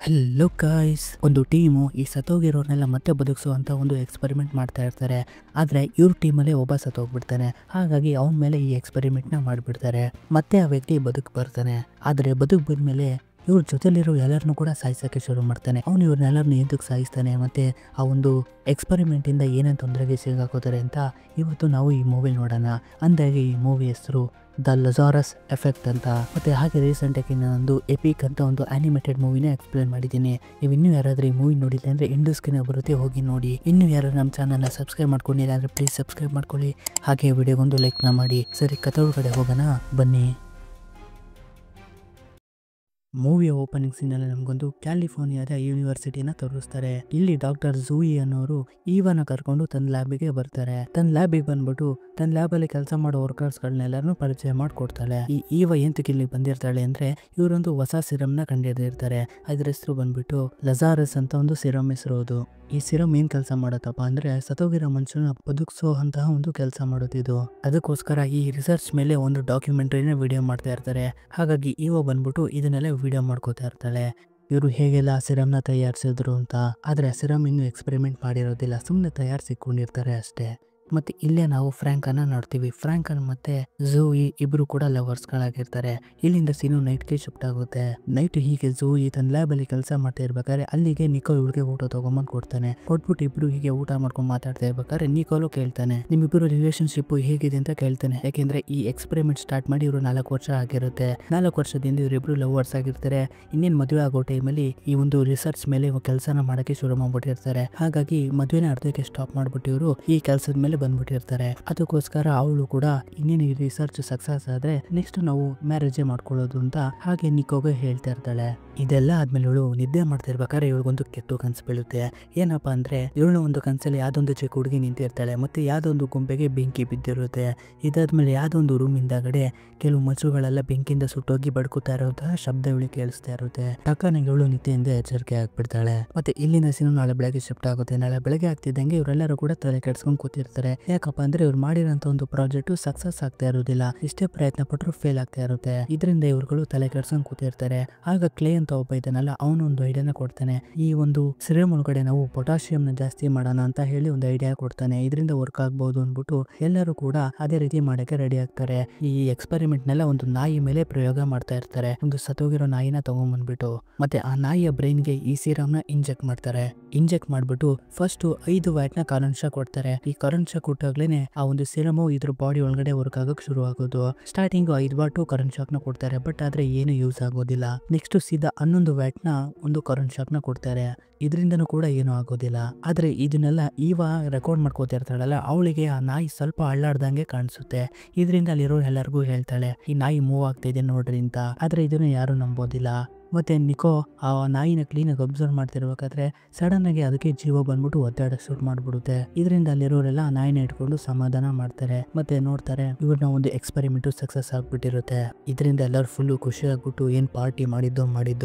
Hello guys, ಒಂದು team ಈ ಸತ್ತೋಗಿರೋರ್ನೆಲ್ಲ ಮತ್ತೆ ಬದುಕಿಸುವಂತ ಒಂದು ಎಕ್ಸ್ಪೆರಿಮೆಂಟ್ ಮಾಡ್ತಾ ಇರ್ತಾರೆ. ಆದ್ರೆ ಇವ್ರ ಟೀಮಲ್ಲೇ ಒಬ್ಬ ಸತ್ತೋಗ್ಬಿಡ್ತಾನೆ. ಹಾಗಾಗಿ ಅವನ ಮೇಲೆ ಈ ಎಕ್ಸ್ಪೆರಿಮೆಂಟ್ನ ಮಾಡಿಬಿಡ್ತಾರೆ. ಮತ್ತೆ ಆ ವ್ಯಕ್ತಿ ಬದುಕು ಬರ್ತಾನೆ. ಆದ್ರೆ ಬದುಕು ಬಂದ್ಮೇಲೆ ಇವ್ರ ಜೊತೆಲಿರೋ ಎಲ್ಲರನ್ನೂ ಕೂಡ ಸಾಯಿಸೋಕೆ ಶುರು ಮಾಡ್ತಾನೆ. ಅವನು ಇವ್ರನ್ನೆಲ್ಲರನ್ನೂ ಎಂತಕ್ಕೆ ಸಾಯಿಸ್ತಾನೆ, ಮತ್ತೆ ಆ ಒಂದು ಎಕ್ಸ್ಪೆರಿಮೆಂಟ್ ಇಂದ ಏನೇನು ತೊಂದರೆಗೆ ಸಿಗಾಕೋತಾರೆ ಅಂತ ಇವತ್ತು ನಾವು ಈ ಮೂವಿ ನೋಡೋಣ. ಅಂದಾಗೆ ಈ ಮೂವಿ ಹೆಸರು ದ ಲಜಾರಸ್ ಎಫೆಕ್ಟ್ ಅಂತ. ಮತ್ತೆ ಹಾಗೆ ರೀಸೆಂಟಾಗಿ ನಾನೊಂದು ಎಪಿಕ್ ಅಂತ ಒಂದು ಆನಿಮೇಟೆಡ್ ಮೂವಿನ ಎಕ್ಸ್ಪ್ಲೇನ್ ಮಾಡಿದ್ದೀನಿ. ನೀವು ಇನ್ನೂ ಯಾರಾದ್ರೂ ಈ ಮೂವಿ ನೋಡಿಲ್ಲ ಅಂದ್ರೆ ಎಂಡು ಸ್ಕ್ರೀನ್ ಬರುತ್ತೆ, ಹೋಗಿ ನೋಡಿ. ಇನ್ನೂ ಯಾರು ನಮ್ಮ ಚಾನಲ್ನ ಸಬ್ಸ್ಕ್ರೈಬ್ ಮಾಡ್ಕೊಂಡಿಲ್ಲ ಅಂದ್ರೆ ಪ್ಲೀಸ್ ಸಬ್ಸ್ಕ್ರೈಬ್ ಮಾಡ್ಕೊಳ್ಳಿ. ಹಾಗೆ ವಿಡಿಯೋಗೊಂದು ಲೈಕ್ನ ಮಾಡಿ. ಸರಿ, ಕತೆ ಒಳಗಡೆ ಹೋಗೋಣ ಬನ್ನಿ. ಮೂವಿಯ ಓಪನಿಂಗ್ ಸೀನಲ್ಲಿ ನಮಗೊಂದು ಕ್ಯಾಲಿಫೋರ್ನಿಯಾದ ಯೂನಿವರ್ಸಿಟಿನ ತೋರಿಸ್ತಾರೆ. ಇಲ್ಲಿ ಡಾಕ್ಟರ್ ಝೂಯಿ ಅನ್ನೋರು ಈವನ ಕರ್ಕೊಂಡು ತನ್ನ ಲ್ಯಾಬಿಗೆ ಬರ್ತಾರೆ. ತನ್ನ ಲ್ಯಾಬಿಗೆ ಬಂದ್ಬಿಟ್ಟು ತನ್ನ ಲ್ಯಾಬಲ್ಲಿ ಕೆಲಸ ಮಾಡೋ ವರ್ಕರ್ಸ್ಗಳನ್ನೆಲ್ಲರೂ ಪರಿಚಯ ಮಾಡಿಕೊಡ್ತಾಳೆ. ಈ ಈವ ಎಂತಕ್ಕೆ ಇಲ್ಲಿ ಬಂದಿರ್ತಾಳೆ ಅಂದ್ರೆ ಇವರೊಂದು ಹೊಸ ಸಿರಮ್ನ ಕಂಡಿಡ್ದಿರ್ತಾರೆ. ಅದ್ರ ಹೆಸರು ಬಂದ್ಬಿಟ್ಟು ಲಜಾರಸ್ ಅಂತ ಒಂದು ಸಿರಮ್ ಹೆಸರು. ಅದು ಈ ಸಿರಮ್ ಏನ್ ಕೆಲಸ ಮಾಡತ್ತಪ್ಪ ಅಂದ್ರೆ ಸತ್ತೋಗಿರೋ ಮನುಷ್ಯನ ಬದುಕಿಸೋ ಅಂತಹ ಒಂದು ಕೆಲಸ ಮಾಡೋದಿದು. ಅದಕ್ಕೋಸ್ಕರ ಈ ರಿಸರ್ಚ್ ಮೇಲೆ ಒಂದು ಡಾಕ್ಯುಮೆಂಟ್ರಿನ ವಿಡಿಯೋ ಮಾಡ್ತಾ ಇರ್ತಾರೆ. ಹಾಗಾಗಿ ಈವ ಬಂದ್ಬಿಟ್ಟು ಇದನ್ನೆಲ್ಲ ವಿಡಿಯೋ ಮಾಡ್ಕೋತಾ ಇರ್ತಾಳೆ. ಇವರು ಹೇಗೆಲ್ಲ ಸಿರಮ್ನ ತಯಾರಿಸಿದ್ರು ಅಂತ. ಆದ್ರೆ ಸಿರಮ್ ಇನ್ನು ಎಕ್ಸ್ಪೆರಿಮೆಂಟ್ ಮಾಡಿರೋದಿಲ್ಲ, ಸುಮ್ಮನೆ ತಯಾರಿಸಿಕೊಂಡಿರ್ತಾರೆ ಅಷ್ಟೇ. ಮತ್ತೆ ಇಲ್ಲೇ ನಾವು ಫ್ರಾಂಕ್ ಅನ್ನ ನೋಡ್ತೀವಿ. ಫ್ರಾಂಕ್ ಅನ್ ಮತ್ತೆ ಝೂಯಿ ಇಬ್ರು ಕೂಡ ಲವರ್ಸ್ ಗಳಾಗಿರ್ತಾರೆ. ಇಲ್ಲಿಂದ ಸೀನು ನೈಟ್ಗೆ ಶಿಫ್ಟ್ ಆಗುತ್ತೆ. ನೈಟ್ ಹೀಗೆ ಝೂಯಿ ತನ್ನ ಲ್ಯಾಬ್ ಅಲ್ಲಿ ಕೆಲಸ ಮಾಡ್ತಾ ಇರ್ಬೇಕಾದ್ರೆ ಅಲ್ಲಿಗೆ ನಿಕೋ ಇವ್ರಿಗೆ ಊಟ ತಗೊಂಬಂದ್ ಕೊಡ್ತಾನೆ. ಕೊಟ್ಬಿಟ್ಟು ಇಬ್ರು ಹೀಗೆ ಊಟ ಮಾಡ್ಕೊಂಡು ಮಾತಾಡ್ತಾ ಇರ್ಬೇಕಾದ್ರೆ ನಿಕೋಲು ಕೇಳ್ತಾನೆ, ನಿಮ್ಮಿಬ್ರು ರಿಲೇಶನ್ಶಿಪ್ ಹೇಗಿದೆ ಅಂತ ಕೇಳ್ತಾನೆ. ಯಾಕೆಂದ್ರೆ ಈ ಎಕ್ಸ್ಪೆರಿಮೆಂಟ್ ಸ್ಟಾರ್ಟ್ ಮಾಡಿ ಇವರು 4 ವರ್ಷ ಆಗಿರುತ್ತೆ. 4 ವರ್ಷದಿಂದ ಇವರಿಬ್ರು ಲವರ್ಸ್ ಆಗಿರ್ತಾರೆ. ಇನ್ನೇನ್ ಮದುವೆ ಆಗೋ ಟೈಮಲ್ಲಿ ಈ ಒಂದು ರಿಸರ್ಚ್ ಮೇಲೆ ಕೆಲಸನ ಮಾಡಕ್ಕೆ ಶುರು ಮಾಡ್ಬಿಟ್ಟಿರ್ತಾರೆ. ಹಾಗಾಗಿ ಮದುವೆನ ಅರ್ಧಕ್ಕೆ ಸ್ಟಾಪ್ ಮಾಡ್ಬಿಟ್ಟು ಇವರು ಈ ಕೆಲಸದ ಮೇಲೆ ಬಂದ್ಬಿಟ್ಟಿರ್ತಾರೆ. ಅದಕ್ಕೋಸ್ಕರ ಅವಳು ಕೂಡ ಇನ್ನೇನು ಈ ರಿಸರ್ಚ್ ಸಕ್ಸಸ್ ಆದ್ರೆ ನೆಕ್ಸ್ಟ್ ನಾವು ಮ್ಯಾರೇಜ್ ಮಾಡ್ಕೊಳ್ಳೋದು ಅಂತ ಹಾಗೆ ನಿಕೋಗೆ ಹೇಳ್ತಾ ಇರ್ತಾಳೆ. ಇದೆಲ್ಲ ಆದ್ಮೇಲೆ ಇವಳು ನಿದ್ದೆ ಮಾಡ್ತಿರ್ಬೇಕಾದ್ರೆ ಇವಳಿಗೊಂದು ಕೆಟ್ಟು ಕನ್ಸು ಬೀಳುತ್ತೆ. ಏನಪ್ಪಾ ಅಂದ್ರೆ ಇವಳು ಒಂದು ಕನ್ಸಲ್ಲಿ ಯಾವ್ದೊಂದು ಚಿಕ್ಕ ಹುಡುಗಿ ನಿಂತಿರ್ತಾಳೆ. ಮತ್ತೆ ಯಾವ್ದೊಂದು ಗುಂಪೆಗೆ ಬೆಂಕಿ ಬಿದ್ದಿರುತ್ತೆ. ಇದಾದ್ಮೇಲೆ ಯಾವ್ದೊಂದು ರೂಮ್ ಇಂದಾಗಡೆ ಕೆಲವು ಮಚ್ಚುಗಳೆಲ್ಲ ಬೆಂಕಿಯಿಂದ ಸುಟ್ಟೋಗಿ ಬಡ್ಕುತ್ತಾ ಇರುವಂತಹ ಶಬ್ದ ಇವಳಿಗೆ ಕೇಳಿಸ್ತಾ ಇರುತ್ತೆ. ಟಕ್ಕನಾಗಿ ಇವಳು ನಿದ್ದೆಯಿಂದ ಎಚ್ಚರಿಕೆ ಆಗ್ಬಿಡ್ತಾಳೆ. ಮತ್ತೆ ಇಲ್ಲಿಂದ ಸೀನು ನಾಳೆ ಬೆಳಗ್ಗೆ ಶಿಫ್ಟ್ ಆಗುತ್ತೆ. ನಾಳೆ ಬೆಳಗ್ಗೆ ಆಗ್ತಿದ್ದಂಗೆ ಇವರೆಲ್ಲರೂ ಕೂಡ ತಲೆ ಕೆಡ್ಸ್ಕೊಂಡು ಕೂತಿರ್ತಾರೆ. ಯಾಕಪ್ಪ ಅಂದ್ರೆ ಇವ್ರು ಮಾಡಿರೋಂತ ಒಂದು ಪ್ರಾಜೆಕ್ಟ್ ಸಕ್ಸಸ್ ಆಗ್ತಾ ಇರೋದಿಲ್ಲ. ಇಷ್ಟೇ ಪ್ರಯತ್ನ ಪಟ್ಟರು ಫೇಲ್ ಆಗ್ತಾ ಇರುತ್ತೆ. ಇದರಿಂದ ಇವ್ರುಗಳು ತಲೆ ಕೆಡ್ಸ್ಕೊಂಡು ಕೂತಿರ್ತಾರೆ. ಆಗ ಕ್ಲೇ ಅಂತ ಒಬ್ಬ ಇದ್ದಾನಲ್ಲ, ಅವನು ಒಂದು ಐಡಿಯಾನ ಕೊಡ್ತಾನೆ. ಈ ಒಂದು ಸಿರಮ್ ಒಳಗಡೆ ನಾವು ಪೊಟ್ಯಾಷಿಯಂ ನ ಜಾಸ್ತಿ ಮಾಡೋಣ ಅಂತ ಹೇಳಿ ಒಂದು ಐಡಿಯಾ ಕೊಡ್ತಾನೆ. ಇದರಿಂದ ವರ್ಕ್ ಆಗ್ಬಹುದು ಅಂದ್ಬಿಟ್ಟು ಎಲ್ಲರೂ ಕೂಡ ಅದೇ ರೀತಿ ಮಾಡಕ್ಕೆ ರೆಡಿ ಆಗ್ತಾರೆ. ಈ ಎಕ್ಸ್ಪೆರಿಮೆಂಟ್ ನೆಲ್ಲ ಒಂದು ನಾಯಿ ಮೇಲೆ ಪ್ರಯೋಗ ಮಾಡ್ತಾ ಇರ್ತಾರೆ. ಒಂದು ಸತ್ತೋಗಿರೋ ನಾಯಿನ ತಗೊಂಡ್ಬಂದ್ಬಿಟ್ಟು ಮತ್ತೆ ಆ ನಾಯಿಯ ಬ್ರೈನ್ ಗೆ ಈ ಸಿರಮ್ ನ ಇಂಜೆಕ್ಟ್ ಮಾಡ್ತಾರೆ. ಇಂಜೆಕ್ಟ್ ಮಾಡ್ಬಿಟ್ಟು ಫಸ್ಟ್ 5 ವ್ಯಾಟ್ ನ ಕರೆಂಟ್ ಶಾಕ್ ಕೊಡ್ತಾರೆ. ಈ ಕರೆಂಟ್ ಶಾಕ್ ಕೊಟ್ಟಾಗ್ಲೇನೆ ಆ ಒಂದು ಸಿರಮು ಇದ್ರ ಬಾಡಿ ಒಳಗಡೆ ವರ್ಕ್ ಆಗಕ್ ಶುರು ಆಗೋದು. ಸ್ಟಾರ್ಟಿಂಗ್ 5 ವಾಟ್ ಕರೆಂಟ್ ಶಾಕ್ ನ ಕೊಡ್ತಾರೆ, ಬಟ್ ಆದ್ರೆ ಏನು ಯೂಸ್ ಆಗೋದಿಲ್ಲ. ನೆಕ್ಸ್ಟ್ ಸೀದಾ 11 ವ್ಯಾಟ್ ನ ಒಂದು ಕರೆಂಟ್ ಶಾಕ್ ನ ಕೊಡ್ತಾರೆ. ಇದರಿಂದನೂ ಕೂಡ ಏನೂ ಆಗೋದಿಲ್ಲ. ಆದ್ರೆ ಇದನ್ನೆಲ್ಲ ಈವ ರೆಕಾರ್ಡ್ ಮಾಡ್ಕೋತಿರ್ತಾಳಲ್ಲ, ಅವಳಿಗೆ ಆ ನಾಯಿ ಸ್ವಲ್ಪ ಅಳ್ಳಾಡ್ದಂಗೆ ಕಾಣಿಸುತ್ತೆ. ಇದರಿಂದ ಅಲ್ಲಿರೋ ಎಲ್ಲರಿಗೂ ಹೇಳ್ತಾಳೆ, ಈ ನಾಯಿ ಮೂವ್ ಆಗ್ತಿದೆ ನೋಡ್ರಿ ಅಂತ. ಆದ್ರೆ ಇದನ್ನು ಯಾರು ನಂಬೋದಿಲ್ಲ. ಮತ್ತೆ ನಿಕೋ ಆ ನಾಯಿನ ಕ್ಲೀನಾಗಿ ಅಬ್ಸರ್ವ್ ಮಾಡ್ತಿರ್ಬೇಕಾದ್ರೆ ಸಡನ್ ಆಗಿ ಅದಕ್ಕೆ ಜೀವ ಬಂದ್ಬಿಟ್ಟು ಒದ್ದಾಡಕ್ ಶುರು ಮಾಡ್ಬಿಡುತ್ತೆ. ಇದರಿಂದ ಅಲ್ಲಿರೋರೆಲ್ಲ ಆ ನಾಯಿನ ಇಟ್ಕೊಂಡು ಸಮಾಧಾನ ಮಾಡ್ತಾರೆ. ಮತ್ತೆ ನೋಡ್ತಾರೆ ಇವ್ರನ್ನ ಒಂದು ಎಕ್ಸ್ಪೆರಿಮೆಂಟ್ ಸಕ್ಸಸ್ ಆಗ್ಬಿಟ್ಟಿರುತ್ತೆ. ಇದರಿಂದ ಎಲ್ಲರೂ ಫುಲ್ ಖುಷಿ ಆಗ್ಬಿಟ್ಟು ಏನ್ ಪಾರ್ಟಿ ಮಾಡಿದ್ದು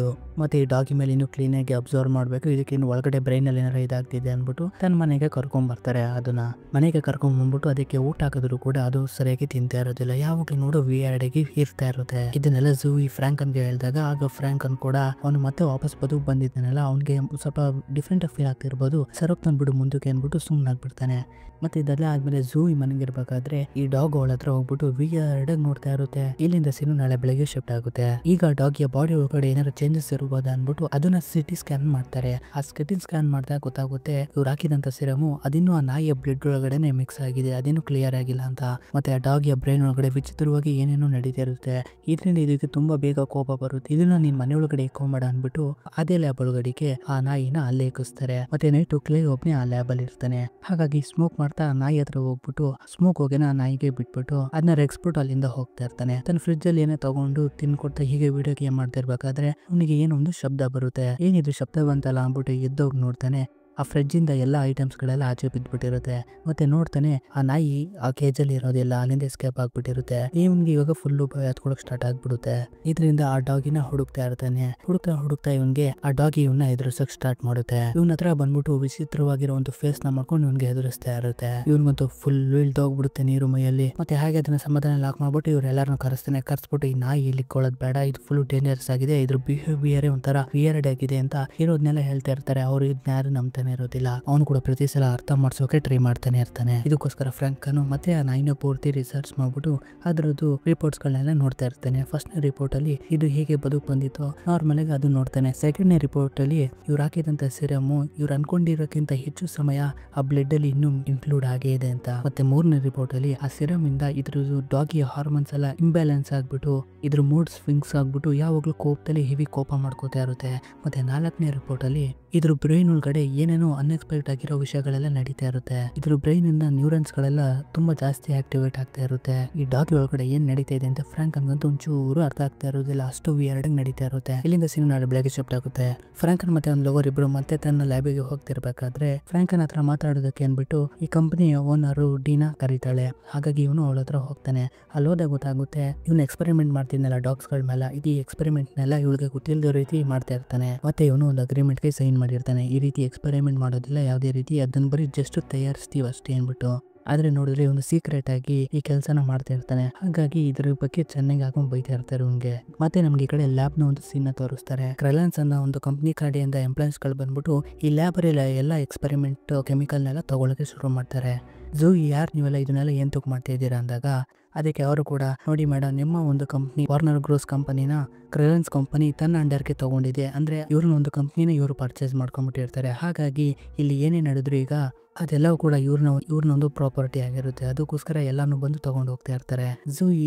ಮತ್ತೆ ಈ ಡಾಗಿ ಮೇಲೆ ಇನ್ನು ಕ್ಲೀನ್ ಆಗಿ ಅಬ್ಸರ್ವ್ ಮಾಡ್ಬೇಕು, ಇದಕ್ಕೆ ಇನ್ನು ಒಳಗಡೆ ಬ್ರೈನ್ ಅಲ್ಲಿ ಏನಾರ ಇದಾಗ್ತಿದೆ ಅನ್ಬಿಟ್ಟು ತನ್ನ ಮನೆಗೆ ಕರ್ಕೊಂಡ್ ಬರ್ತಾರೆ. ಅದನ್ನ ಮನೆಗೆ ಕರ್ಕೊಂಡ್ ಬಂದ್ಬಿಟ್ಟು ಅದಕ್ಕೆ ಊಟ ಹಾಕಿದ್ರು ಕೂಡ ಅದು ಸರಿಯಾಗಿ ತಿಂತಾ ಇರೋದಿಲ್ಲ. ಯಾವಾಗ್ಲೂ ನೋಡು ವಿಯರ್ಡಾಗಿ ಇರ್ತಾ ಇರುತ್ತೆ. ಇದನ್ನೆಲ್ಲ ಝೂಯಿ ಫ್ರಾಂಕ್ ಅನ್ಗೆ ಹೇಳಿದಾಗ ಆಗ ಫ್ರಾಂಕ್ ಅನ್ ಕೂಡ ಅವನು ಮತ್ತೆ ವಾಪಸ್ ಬದುಕು ಬಂದಿದ್ದಾನಲ್ಲ, ಅವನಿಗೆ ಸ್ವಲ್ಪ ಡಿಫ್ರೆಂಟ್ ಆಗಿ ಫೀಲ್ ಆಗ್ತಿರ್ಬೋದು. ಸರೋಕ್ ತಂದ್ಬಿಡು ಮುಂದಕ್ಕೆ ಅನ್ಬಿಟ್ಟು ಸುಮ್ಮನಾಗ್ಬಿಡ್ತಾನೆ. ಮತ್ತೆ ಇದೆಲ್ಲ ಆದ್ಮೇಲೆ ಝೂಯಿ ಮನೆಗಿರ್ಬೇಕಾದ್ರೆ ಈ ಡಾಗ್ ಅವಳ ಹತ್ರ ಹೋಗ್ಬಿಟ್ಟು ವಿಯರ್ಡ್ ಆಗಿ ನೋಡ್ತಾ ಇರುತ್ತೆ. ಇಲ್ಲಿಂದ ಸೀನು ನಾಳೆ ಬೆಳಗ್ಗೆ ಶಿಫ್ಟ್ ಆಗುತ್ತೆ. ಈಗ ಡಾಗಿಯ ಬಾಡಿ ಒಳಗಡೆ ಏನಾದ್ರು ಚೇಂಜಸ್ ಇರ್ಬೋದಾ ಅನ್ಬಿಟ್ಟು ಅದನ್ನ ಸಿಟಿ ಸ್ಕ್ಯಾನ್ ಮಾಡ್ತಾರೆ. ಆ ಸಿಟಿ ಸ್ಕ್ಯಾನ್ ಮಾಡಿದಾಗ ಗೊತ್ತಾಗುತ್ತೆ ಇವ್ರು ಹಾಕಿದಂತ ಸಿರಮು ಅದಿನ್ನೂ ಆ ನಾಯಿಯ ಬ್ಲಡ್ ಒಳಗಡೆ ಮಿಕ್ಸ್ ಆಗಿದೆ, ಅದೇನು ಕ್ಲಿಯರ್ ಆಗಿಲ್ಲ ಅಂತ. ಮತ್ತೆ ಆ ಡಾಗಿಯ ಬ್ರೈನ್ ಒಳಗಡೆ ವಿಚಿತ್ರವಾಗಿ ಏನೇನೋ ನಡೀತಾ ಇರುತ್ತೆ. ಇದರಿಂದ ಇದಕ್ಕೆ ತುಂಬಾ ಬೇಗ ಕೋಪ ಬರುತ್ತೆ. ಇದನ್ನ ನೀನ್ ಮನೆ ಒಳಗಡೆ ಇಕ್ಕೊಂಬೇಡ ಅನ್ಬಿಟ್ಟು ಅದೇ ಲ್ಯಾಬ್ ಒಳಗಡೆಗೆ ಆ ನಾಯಿನ ಅಲ್ಲೇ ಇಕ್ಕಿಸ್ತಾರೆ. ಮತ್ತೆ ನೈಟ್ ಕ್ಲೇ ಒಬ್ನೇ ಆ ಲ್ಯಾಬ್ ಅಲ್ಲಿ ಇರ್ತಾನೆ. ಹಾಗಾಗಿ ಸ್ಮೋಕ್ ಮಾಡ್ತಾ ನಾಯಿ ಹತ್ರ ಹೋಗ್ಬಿಟ್ಟು ಸ್ಮೋಕ್ ಹೋಗಿನ ಆ ನಾಯಿಗೆ ಬಿಟ್ಬಿಟ್ಟು ಅದನ್ನ ರೆಕ್ಸ್ಬಿಟ್ಟು ಅಲ್ಲಿಂದ ಹೋಗ್ತಾ ಇರ್ತಾನೆ. ತನ್ನ ಫ್ರಿಜ್ ಅಲ್ಲಿ ಏನೇ ತಗೊಂಡು ತಿನ್ಕೊಡ್ತಾ ಹೀಗೆ ವಿಡಿಯೋ ಗೇಮ್ ಮಾಡ್ತಾ ಇರ್ಬೇಕಾದ್ರೆ ಅವನಿಗೆ ಏನೋ ಒಂದು ಶಬ್ದ ಬರುತ್ತೆ. ಏನಿದು ಶಬ್ದ ಬಂತಲ್ಲ ಅಂದ್ಬಿಟ್ಟು ಎದ್ದೋಗಿ ನೋಡ್ತಾನೆ. ಆ ಫ್ರಿಡ್ಜ್ ಇಂದ ಎಲ್ಲ ಐಟಮ್ಸ್ ಗಳೆಲ್ಲ ಆಚೆ ಬಿದ್ದ್ಬಿಟ್ಟಿರುತ್ತೆ. ಮತ್ತೆ ನೋಡ್ತಾನೆ ಆ ನಾಯಿ ಆ ಕೇಜಲ್ಲಿ ಇರೋದಿಲ್ಲ, ಅಲ್ಲಿಂದ ಎಸ್ಕೇಪ್ ಆಗ್ಬಿಟ್ಟಿರುತ್ತೆ. ಇವನ್ಗೆ ಇವಾಗ ಫುಲ್ ಭಯ ಹತ್ಕೊಳಕ್ ಸ್ಟಾರ್ಟ್ ಆಗ್ಬಿಡುತ್ತೆ. ಇದರಿಂದ ಆ ಡಾಗಿನ ಹುಡುಕ್ತಾ ಇರ್ತಾನೆ. ಹುಡುಕ್ತಾ ಇವನ್ಗೆ ಆ ಡಾಗಿ ಇವನ್ನ ಎದುರಿಸಕ್ ಸ್ಟಾರ್ಟ್ ಮಾಡುತ್ತೆ. ಇವನ ಹತ್ರ ಬಂದ್ಬಿಟ್ಟು ವಿಚಿತ್ರವಾಗಿರೋ ಒಂದು ಫೇಸ್ ನ ಮಾಡ್ಕೊಂಡು ಇವನ್ಗೆ ಎದುರಿಸ್ತಾ ಇರುತ್ತೆ. ಇವನ್ಗಂತೂ ಫುಲ್ ಇಳ್ದೋಗ್ಬಿಡುತ್ತೆ ನೀರು ಮೈಯಲ್ಲಿ. ಮತ್ತೆ ಹಾಗೆ ಅದನ್ನ ಸಮಾಧಾನ ಲಾಕ್ ಮಾಡ್ಬಿಟ್ಟು ಇವ್ರೆಲ್ಲಾರನ್ನು ಕರೆಸ್ಬಿಟ್ಟು ಈ ನಾಯಿ ಇಲ್ಲಿ ಕೊಳ್ಳೋದ್ ಬೇಡ, ಇದು ಫುಲ್ ಡೇಂಜರಸ್ ಆಗಿದೆ, ಇದ್ರ ಬಿಹೇವಿಯರ್ ಒಂಥರ ವಿಯರ್ಡ್ ಆಗಿದೆ ಅಂತ ಇರೋದ್ನೆಲ್ಲ ಹೇಳ್ತಾ ಇರ್ತಾರೆ. ಅವ್ರು ಇದನ್ನ ಯಾರು ನಂಬ್ತಾನೆ ಇರೋದಿಲ್ಲ. ಅವನು ಕೂಡ ಪ್ರತಿ ಸಲ ಅರ್ಥ ಮಾಡ್ಸೋಕೆ ಟ್ರೈ ಮಾಡ್ತಾನೆ ಇರ್ತಾನೆ. ಇದಕ್ಕೋಸ್ಕರ ಫ್ರಾಂಕನು ಮತ್ತೆ ಆ ನಾಯಿನ ಪೂರ್ತಿ ರಿಸರ್ಚ್ ಮಾಡ್ಬಿಟ್ಟು ಅದರದ್ದು ರಿಪೋರ್ಟ್ಸ್ ಗಳನ್ನೆಲ್ಲ ನೋಡ್ತಾ ಇರ್ತಾನೆ. ಫಸ್ಟ್ ನೇ ರಿಪೋರ್ಟ್ ಅಲ್ಲಿ ಇದು ಹೇಗೆ ಬದುಕು ಬಂದಿತ್ತು ನಾರ್ಮಲ್ ಆಗಿ ಅದು ನೋಡ್ತಾನೆ. ಸೆಕೆಂಡ್ ನೇ ರಿಪೋರ್ಟ್ ಅಲ್ಲಿ ಇವ್ರು ಹಾಕಿದಂತ ಸಿರಮು ಇವ್ರು ಅನ್ಕೊಂಡಿರೋಕ್ಕಿಂತ ಹೆಚ್ಚು ಸಮಯ ಆ ಬ್ಲಡ್ ಅಲ್ಲಿ ಇನ್ನೂ ಇನ್ಕ್ಲೂಡ್ ಆಗೇ ಇದೆ ಅಂತ. ಮತ್ತೆ ಮೂರನೇ ರಿಪೋರ್ಟ್ ಅಲ್ಲಿ ಆ ಸಿರಮ್ ಇಂದ ಇದ್ರದ್ದು ಡಾಗಿಯ ಹಾರ್ಮೋನ್ಸ್ ಎಲ್ಲ ಇಂಬ್ಯಾಲೆನ್ಸ್ ಆಗ್ಬಿಟ್ಟು ಇದ್ರ ಮೂಡ್ ಸ್ವಿಂಗ್ಸ್ ಆಗ್ಬಿಟ್ಟು ಯಾವಾಗ್ಲೂ ಕೋಪದಲ್ಲಿ ಹೆವಿ ಕೋಪ ಮಾಡ್ಕೋತಾ ಇರುತ್ತೆ. ಮತ್ತೆ ನಾಲ್ಕನೇ ರಿಪೋರ್ಟ್ ಅಲ್ಲಿ ಇದ್ರ ಬ್ರೈನ್ ಒಳಗಡೆ ಏನೇನೋ ಅನ್ಎಕ್ಸ್ಪೆಕ್ಟ್ ಆಗಿರೋ ವಿಷಯಗಳೆಲ್ಲ ನಡೀತಾ ಇರುತ್ತೆ. ಇದ್ರ ಬ್ರೈನ್ ಇಂದ ನ್ಯೂರನ್ಸ್ ಗಳೆಲ್ಲ ತುಂಬಾ ಜಾಸ್ತಿ ಆಕ್ಟಿವೇಟ್ ಆಗ್ತಾ ಇರುತ್ತೆ. ಈ ಡಾಗಿ ಒಳಗಡೆ ಏನ್ ನಡೀತಾ ಇದೆ ಅಂತ ಫ್ರಾಂಕ್ ಅನ್ಗಂತೂ ಒಂಚೂರು ಅರ್ಥ ಆಗ್ತಾ ಇರೋದಿಲ್ಲ, ಅಷ್ಟು ವಿಯರ್ಡ್ ನಡೀತಾ ಇರುತ್ತೆ. ಇಲ್ಲಿಂದ ಸೀನ್ ನಾಳೆ ಬೆಳಗ್ಗೆ ಶಿಫ್ಟ್ ಆಗುತ್ತೆ. ಫ್ರಾಂಕನ್ ಮತ್ತೆ ಒಂದು ಲವರ್ ಇಬ್ರು ಮತ್ತೆ ತನ್ನ ಲ್ಯಾಬಿಗೆ ಹೋಗ್ತಿರ್ಬೇಕಾದ್ರೆ ಫ್ರಾಂಕನ್ ಹತ್ರ ಮಾತಾಡೋದಕ್ಕೆ ಅನ್ಬಿಟ್ಟು ಈ ಕಂಪನಿಯ ಓನರು ಡೀನಾ ಕರೀತಾಳೆ. ಹಾಗಾಗಿ ಇವನು ಅವಳ ಹತ್ರ ಹೋಗ್ತಾನೆ. ಅಲ್ಲಿ ಹೋದಾಗ ಗೊತ್ತಾಗುತ್ತೆ ಇವನು ಎಕ್ಸ್ಪೆರಿಮೆಂಟ್ ಮಾಡ್ತಿದ್ನಲ್ಲ ಡಾಗ್ಸ್ ಗಳ ಮೇಲೆ, ಇದು ಎಕ್ಸ್ಪೆರಿಮೆಂಟ್ ನೆಲ್ಲ ಇವಳಿಗೆ ಗೊತ್ತಿಲ್ಲದ ರೀತಿ ಮಾಡ್ತಾ ಇರ್ತಾನೆ. ಮತ್ತೆ ಇವನು ಒಂದು ಅಗ್ರಿಮೆಂಟ್ ಗೆ ಸೈನ್ ಮಾಡಿರ್ತಾನೆ. ಈ ರೀತಿ ಎಕ್ಸ್ಪೆರಿಮೆಂಟ್ ಮಾಡೋದಿಲ್ಲ ಯಾವುದೇ ರೀತಿ, ಅದನ್ನ ಬರೀ ಜಸ್ಟ್ ತಯಾರಿಸ್ತೀವಿ ಅಷ್ಟೇ ಅನ್ಬಿಟ್ಟು. ಆದ್ರೆ ನೋಡಿದ್ರೆ ಇವನು ಸೀಕ್ರೆಟ್ ಆಗಿ ಈ ಕೆಲಸನ ಮಾಡ್ತಾ ಇರ್ತಾನೆ. ಹಾಗಾಗಿ ಇದ್ರ ಬಗ್ಗೆ ಚೆನ್ನಾಗಿ ಹಾಕೊಂಡು ಬೈತಾ ಇರ್ತಾರೆ ಇವನ್ಗೆ. ಮತ್ತೆ ನಮ್ಗೆ ಈ ಕಡೆ ಲ್ಯಾಬ್ ನ ಒಂದು ಸೀನ್ ತೋರಿಸ್ತಾರೆ. ಕ್ರೆಲೆನ್ಸ್ ಅನ್ನೋ ಒಂದು ಕಂಪ್ನಿ ಕಡೆಯಿಂದ ಎಂಪ್ಲಾಯ್ಸ್ ಗಳು ಬಂದ್ಬಿಟ್ಟು ಈ ಲ್ಯಾಬ್ ಅಲ್ಲಿ ಎಲ್ಲ ಎಕ್ಸ್ಪೆರಿಮೆಂಟ್ ಕೆಮಿಕಲ್ ನೆಲ್ಲ ತಗೊಳಕ್ಕೆ ಶುರು ಮಾಡ್ತಾರೆ. ಯಾರು ನೀವೆಲ್ಲ ಇದನ್ನೆಲ್ಲ ಏನ್ ತಗೊ ಮಾಡ್ತಾ ಇದ್ದೀರಾ ಅಂದಾಗ ಅದಕ್ಕೆ ಅವರು ಕೂಡ ನೋಡಿ ಮೇಡಮ್, ನಿಮ್ಮ ಒಂದು ಕಂಪ್ನಿ ವಾರ್ನರ್ ಗ್ರೋಸ್ ಕಂಪನಿನ ಕ್ರೆಲೆನ್ಸ್ ಕಂಪನಿ ತನ್ನ ಅಂಡರ್ಗೆ ತಗೊಂಡಿದೆ. ಅಂದ್ರೆ ಇವ್ರನ್ನ ಒಂದು ಕಂಪ್ನಿನ ಇವರು ಪರ್ಚೇಸ್ ಮಾಡ್ಕೊಂಡ್ಬಿಟ್ಟಿರ್ತಾರೆ. ಹಾಗಾಗಿ ಇಲ್ಲಿ ಏನೇ ನಡೆದ್ರು ಈಗ ಅದೆಲ್ಲವೂ ಕೂಡ ಇವ್ರನ್ನೊಂದು ಪ್ರಾಪರ್ಟಿ ಆಗಿರುತ್ತೆ. ಅದಕ್ಕೋಸ್ಕರ ಎಲ್ಲಾನು ಬಂದು ತಗೊಂಡು ಹೋಗ್ತಾ ಇರ್ತಾರೆ.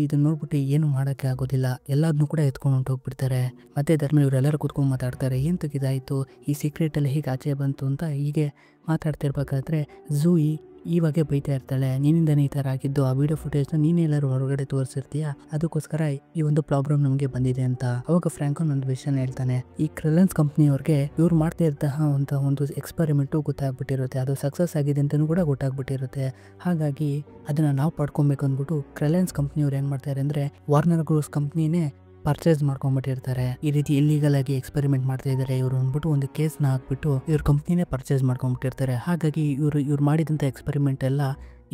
ಇದನ್ನ ನೋಡ್ಬಿಟ್ಟು ಏನು ಮಾಡಕ್ಕೆ ಆಗೋದಿಲ್ಲ, ಎಲ್ಲಾದ್ನೂ ಕೂಡ ಎತ್ಕೊಂಡು ಹೊಂಟೋಗ್ಬಿಡ್ತಾರೆ. ಮತ್ತೆ ಅದ್ರ ಮೇಲೆ ಇವರೆಲ್ಲರೂ ಕೂತ್ಕೊಂಡು ಮಾತಾಡ್ತಾರೆ. ಏನ್ ತೆಗಿದಾಯ್ತು, ಈ ಸೀಕ್ರೆಟ್ ಅಲ್ಲಿ ಹೀಗೆ ಆಚೆ ಬಂತು ಅಂತ ಹೀಗೆ ಮಾತಾಡ್ತಿರ್ಬೇಕಾದ್ರೆ ಇವಾಗೆ ಬೈತಾ ಇರ್ತಾಳೆ. ನಿನ್ನಿಂದನೇ ಈ ತರ ಆಗಿದ್ದು, ಆ ವಿಡಿಯೋ ಫುಟೇಜ್ನ ನೀನೇ ಎಲ್ಲರೂ ಹೊರಗಡೆ ತೋರಿಸಿರ್ತೀಯ, ಅದಕ್ಕೋಸ್ಕರ ಈ ಒಂದು ಪ್ರಾಬ್ಲಮ್ ನಮಗೆ ಬಂದಿದೆ ಅಂತ. ಅವಾಗ ಫ್ರಾಂಕನ್ ಒಂದು ವಿಷಯ ಹೇಳ್ತಾನೆ. ಈ ಕ್ರೆಲೆನ್ಸ್ ಕಂಪ್ನಿಯವ್ರಿಗೆ ಇವ್ರು ಮಾಡ್ತಾ ಇರ್ತಹ ಒಂದು ಎಕ್ಸ್ಪೆರಿಮೆಂಟು ಗೊತ್ತಾಗ್ಬಿಟ್ಟಿರುತ್ತೆ, ಅದು ಸಕ್ಸಸ್ ಆಗಿದೆ ಅಂತಲೂ ಕೂಡ ಗೊತ್ತಾಗ್ಬಿಟ್ಟಿರುತ್ತೆ. ಹಾಗಾಗಿ ಅದನ್ನ ನಾವು ಪಡ್ಕೊಬೇಕು ಅಂದ್ಬಿಟ್ಟು ಕ್ರೆಲೆನ್ಸ್ ಕಂಪ್ನಿಯವ್ರು ಏನ್ ಮಾಡ್ತಾರೆ ಅಂದ್ರೆ ವಾರ್ನರ್ ಗ್ರೋಸ್ ಕಂಪ್ನಿನೇ ಪರ್ಚೇಸ್ ಮಾಡ್ಕೊಂಡ್ಬಿಟ್ಟಿರ್ತಾರೆ. ಈ ರೀತಿ ಇಲ್ಲಿಗಲ್ ಆಗಿ ಎಕ್ಸ್ಪೆರಿಮೆಂಟ್ ಮಾಡ್ತಾ ಇದ್ದಾರೆ ಇವರು ಅಂದ್ಬಿಟ್ಟು ಒಂದು ಕೇಸ್ನ ಹಾಕ್ಬಿಟ್ಟು ಇವ್ರ ಕಂಪ್ನಿನೇ ಪರ್ಚೇಸ್ ಮಾಡ್ಕೊಂಡ್ಬಿಟ್ಟಿರ್ತಾರೆ. ಹಾಗಾಗಿ ಇವ್ರು ಮಾಡಿದಂಥ ಎಕ್ಸ್ಪೆರಿಮೆಂಟ್ ಎಲ್ಲ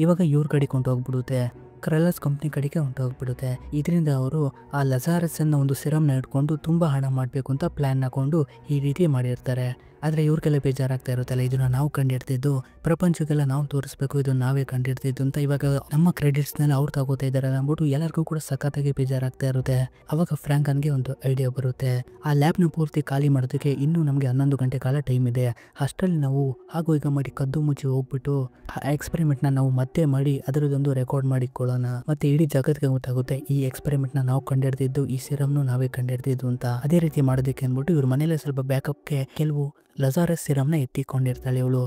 ಇವಾಗ ಇವ್ರ ಕಡೆ ಕೊಂಡೋಗ್ಬಿಡುತ್ತೆ, ಕ್ರೆಲೆನ್ಸ್ ಕಂಪ್ನಿ ಕಡೆಗೆ ಹೊಂಟೋಗ್ಬಿಡುತ್ತೆ. ಇದರಿಂದ ಅವರು ಆ ಲಜಾರಸ್ ಅನ್ನೋ ಒಂದು ಸಿರಮ್ನ ಇಟ್ಕೊಂಡು ತುಂಬಾ ಹಣ ಮಾಡಬೇಕು ಅಂತ ಪ್ಲಾನ್ ಹಾಕೊಂಡು ಈ ರೀತಿ ಮಾಡಿರ್ತಾರೆ. ಆದರೆ ಇವ್ರಿಗೆಲ್ಲ ಬೇಜಾರಾಗ್ತಾ ಇರುತ್ತಲ್ಲ, ಇದನ್ನ ನಾವು ಕಂಡಿಡ್ತಿದ್ದು, ಪ್ರಪಂಚಕ್ಕೆಲ್ಲ ನಾವು ತೋರಿಸ್ಬೇಕು, ಇದನ್ನ ನಾವೇ ಕಂಡಿಡ್ತಿದ್ದು ಅಂತ ಇವಾಗ ನಮ್ಮ ಕ್ರೆಡಿಟ್ಸ್ನೆಲ್ಲ ಅವ್ರು ತಗೋತಾ ಇದ್ದಾರೆ ಅಂದ್ಬಿಟ್ಟು ಎಲ್ಲರಿಗೂ ಕೂಡ ಸಖತ್ತಾಗಿ ಬೇಜಾರಾಗ್ತಾ ಇರುತ್ತೆ. ಅವಾಗ ಫ್ರಾಂಕನ್ಗೆ ಒಂದು ಐಡಿಯಾ ಬರುತ್ತೆ. ಆ ಲ್ಯಾಬ್ನ ಪೂರ್ತಿ ಖಾಲಿ ಮಾಡೋದಕ್ಕೆ ಇನ್ನೂ ನಮಗೆ 11 ಗಂಟೆ ಕಾಲ ಟೈಮ್ ಇದೆ. ಅಷ್ಟರಲ್ಲಿ ನಾವು ಹಾಗೂ ಈಗ ಮಾಡಿ ಕದ್ದು ಮುಚ್ಚಿ ಹೋಗ್ಬಿಟ್ಟು ಆ ಎಕ್ಸ್ಪೆರಿಮೆಂಟ್ನ ನಾವು ಮತ್ತೆ ಮಾಡಿ ಅದರದೊಂದು ರೆಕಾರ್ಡ್ ಮಾಡಿಕೊಳ್ಳೋಣ. ಮತ್ತೆ ಇಡೀ ಜಗತ್ತಿಗೆ ಗೊತ್ತಾಗುತ್ತೆ ಈ ಎಕ್ಸ್ಪೆರಿಮೆಂಟ್ನ ನಾವು ಕಂಡಿಡ್ದಿದ್ದು, ಈ ಸಿರಮ್ನು ನಾವೇ ಕಂಡಿಡ್ದಿದ್ದು ಅಂತ. ಅದೇ ರೀತಿ ಮಾಡೋದಕ್ಕೆ ಅಂದ್ಬಿಟ್ಟು ಇವ್ರ ಮನೇಲೆ ಸ್ವಲ್ಪ ಬ್ಯಾಕಪ್ಗೆ ಕೆಲವು ಲಜಾರಸ್ ಸಿರಮ್ನ ಎತ್ತಿಕೊಂಡಿರ್ತಾಳೆ ಇವಳು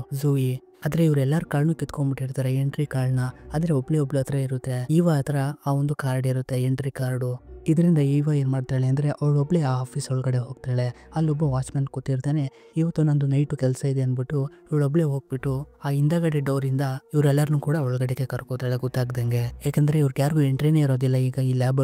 ಆದ್ರೆ ಇವರೆಲ್ಲರ ಕಾರ್ಡ್ನು ಕಿತ್ಕೊಂಡ್ಬಿಟ್ಟಿರ್ತಾರೆ, ಎಂಟ್ರಿ ಕಾರ್ಡ್ನ. ಆದ್ರೆ ಒಬ್ಳು ಹತ್ರ ಇರುತ್ತೆ, ಹತ್ರ ಆ ಒಂದು ಕಾರ್ಡ್ ಇರುತ್ತೆ, ಎಂಟ್ರಿ ಕಾರ್ಡು. ಇದರಿಂದ ಏನ್ ಮಾಡ್ತಾಳೆ ಅಂದ್ರೆ ಅವಳೊಬ್ಳೆ ಆ ಆಫೀಸ್ ಒಳಗಡೆ ಹೋಗ್ತಾಳೆ. ಅಲ್ಲೊಬ್ಬ ವಾಚ್ಮ್ಯಾನ್ ಕೂತಿರ್ತಾನೆ. ಇವತ್ತು ನಂದು ನೈಟು ಕೆಲಸ ಇದೆ ಅಂದ್ಬಿಟ್ಟು ಇವಳೊಬ್ಳೆ ಹೋಗ್ಬಿಟ್ಟು ಆ ಹಿಂದಗಡೆ ಡೋರ್ ಇಂದ ಇವರೆಲ್ಲರನ್ನು ಕೂಡ ಒಳಗಡೆಗೆ ಕರ್ಕೋತಾಳೆ ಗೊತ್ತಾಗ್ದಂಗೆ. ಯಾಕಂದ್ರೆ ಇವ್ರಿಗೆ ಯಾರಿಗೂ ಎಂಟ್ರಿನೇ ಇರೋದಿಲ್ಲ ಈಗ ಈ ಲ್ಯಾಬ್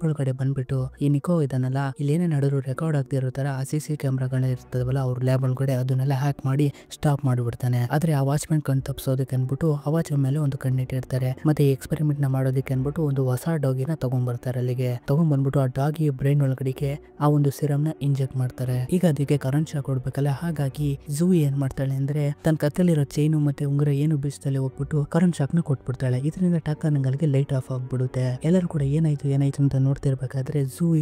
ಒಳಗಡೆ ಬಂದ್ಬಿಟ್ಟು ಈ ನಿಕೋ ಇದನ್ನಲ್ಲ ಇಲ್ಲಿ ಏನೇ ನಡೆದ್ರು ರೆಕಾರ್ಡ್ ಆಗ್ತಿರೋ ತರ ಆ CC ಕ್ಯಾಮ್ರಾಗಳೇ ಇರ್ತದವಲ್ಲ ಅವ್ರ ಲ್ಯಾಬ್ ಒಳಗಡೆ, ಅದನ್ನೆಲ್ಲ ಹ್ಯಾಕ್ ಮಾಡಿ ಸ್ಟಾಪ್ ಮಾಡಿಬಿಡ್ತಾನೆ. ಆದ್ರೆ ಆ ವಾಚ್ಮ್ಯಾನ್ ಕಣ್ ತಪ್ಪಿಸೋದಕ್ಕೆ ಅನ್ಬಿಟ್ಟು ಆ ವಾಚ್ ಮೇಲೆ ಒಂದು ಕಣ್ಣಿಟ್ಟಿರ್ತಾರೆ. ಮತ್ತೆ ಈ ಎಕ್ಸ್ಪೆರಿಮೆಂಟ್ ನ ಮಾಡೋದಕ್ಕೆ ಅನ್ಬಿಟ್ಟು ಒಂದು ಹೊಸ ಡಾಗಿನ ತಗೊಂಡ್ಬರ್ತಾರೆ. ಅಲ್ಲಿಗೆ ತಗೊಂಡ್ಬಂದ್ಬಿಟ್ಟು ಆ ಡಾಗಿ ಬ್ರೈನ್ ಒಳಗಡೆಗೆ ಆ ಒಂದು ಸಿರಮ್ನ ಇಂಜೆಕ್ಟ್ ಮಾಡ್ತಾರೆ. ಈಗ ಅದಕ್ಕೆ ಕರೆಂಟ್ ಶಾಕ್ ಕೊಡ್ಬೇಕಲ್ಲ, ಹಾಗಾಗಿ ಏನ್ ಮಾಡ್ತಾಳೆ ಅಂದ್ರೆ ತನ್ನ ಕತ್ತಲಿರೋ ಚೈನು ಮತ್ತೆ ಉಂಗುರ ಏನು ಬೀಸದಲ್ಲಿ ಹೋಗ್ಬಿಟ್ಟು ಕರೆಂಟ್ ಶಾಕ್ ನ ಕೊಟ್ಬಿಡ್ತಾಳೆ. ಇದರಿಂದ ಟಕ್ಕರ್ನಂಗಲ್ಗೆ ಲೈಟ್ ಆಫ್ ಆಗ್ಬಿಡುತ್ತೆ. ಎಲ್ಲರೂ ಕೂಡ ಏನಾಯ್ತು ಅಂತ ನೋಡ್ತಿರ್ಬೇಕಾದ್ರೆ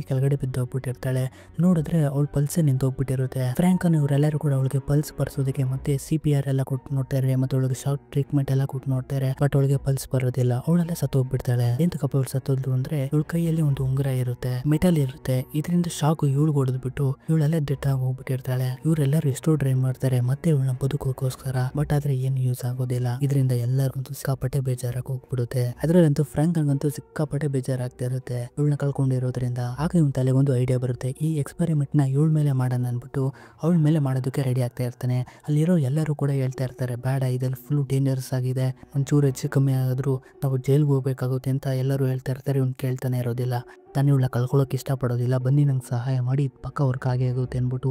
ಕೆಳಗಡೆ ಬಿದ್ದೋಗ್ಬಿಟ್ಟಿರ್ತಾಳೆ. ನೋಡಿದ್ರೆ ಅವಳ ಪಲ್ಸ್ ನಿಂತೋಗ್ಬಿಟ್ಟಿರುತ್ತೆ. ಫ್ರಾಂಕನ್ ಇವರೆಲ್ಲರೂ ಕೂಡ ಅವಳಿಗೆ ಪಲ್ಸ್ ಬರ್ಸೋದಕ್ಕೆ ಮತ್ತೆ CPR ಎಲ್ಲ ಕೊಟ್ಟು ನೋಡ್ತಾರೆ, ಮತ್ತೆ ಅವಳಿಗೆ ಶಾರ್ಟ್ ಟ್ರೀಟ್ಮೆಂಟ್ ಎಲ್ಲ ಕೊಟ್ಟು ನೋಡ್ತಾರೆ. ಬಟ್ ಅವಳಿಗೆ ಪಲ್ಸ್ ಬರೋದಿಲ್ಲ, ಅವಳೆಲ್ಲ ಸತ್ತೋಗ್ಬಿಡ್ತಾಳೆ. ಎಂತಕಪ್ಪ ಅವಳು ಸತ್ತೋದ್ಲು ಅಂದ್ರೆ ಇವಳ ಕೈಯಲ್ಲಿ ಒಂದು ಉಂಗುರ ಇರುತ್ತೆ, ಮೆಟಲ್ ಇರುತ್ತೆ. ಇದರಿಂದ ಶಾಕ್ ಇವಳು ಹೊಡೆದ್ಬಿಟ್ಟು ಇವಳೆಲ್ಲ ಡೆತ್ ಆಗಿ ಹೋಗ್ಬಿಟ್ಟಿರ್ತಾಳೆ. ಇವರೆಲ್ಲರೂ ಎಷ್ಟೋ ಟ್ರೈ ಮಾಡ್ತಾರೆ ಮತ್ತೆ ಇವಳನ್ನ ಬದುಕೋಸ್ಕರ, ಬಟ್ ಆದ್ರೆ ಏನು ಯೂಸ್ ಆಗೋದಿಲ್ಲ. ಇದರಿಂದ ಎಲ್ಲರಿಗಂತೂ ಸಿಕ್ಕಾಪಟ್ಟೆ ಬೇಜಾರಾಗಿ ಹೋಗ್ಬಿಡುತ್ತೆ. ಅದ್ರಲ್ಲಂತೂ ಫ್ರಾಂಕ್ ಅಂತೂ ಸಿಕ್ಕಾಪಟ್ಟೆ ಬೇಜಾರಾಗ್ತಾ ಇರುತ್ತೆ ಇವಳನ್ನ ಕಳ್ಕೊಂಡಿರೋದ್ರಿಂದ. ಆಗ ಇವನ್ ತಲೆಗೆ ಒಂದು ಐಡಿಯಾ ಬರುತ್ತೆ, ಈ ಎಕ್ಸ್ಪೆರಿಮೆಂಟ್ ನ ಇವಳ ಮೇಲೆ ಮಾಡೋಣ ಅನ್ಬಿಟ್ಟು ಅವಳ ಮೇಲೆ ಮಾಡೋದಕ್ಕೆ ರೆಡಿ ಆಗ್ತಾ ಇರ್ತಾನೆ. ಅಲ್ಲಿರೋ ಎಲ್ಲರೂ ಕೂಡ ಹೇಳ್ತಾ ಇರ್ತಾರೆ, ಬೇಡ ಇದೆಲ್ಲ ಫುಲ್ ಡೇಂಜರಸ್ ಆಗಿದೆ, ಒಂಚೂರು ಹೆಚ್ಚು ಕಮ್ಮಿ ಆದ್ರೂ ನಾವು ಜೈಲ್ಗೆ ಹೋಗ್ಬೇಕಾಗುತ್ತೆ ಅಂತ ಎಲ್ಲರೂ ಹೇಳ್ತಾ ಇರ್ತಾರೆ. ಇವ್ನು ಕೇಳ್ತಾನೆ ಇರೋದಿಲ್ಲ. ತಾನು ಇವಳ ಕಳ್ಕೊಳ್ಳೋಕೆ ಇಷ್ಟಪಡೋದಿಲ್ಲ. ಬನ್ನಿ ನಂಗೆ ಸಹಾಯ ಮಾಡಿ, ಇದು ಪಕ್ಕ ವರ್ಕ್ ಆಗೇ ಆಗುತ್ತೆ ಅಂದ್ಬಿಟ್ಟು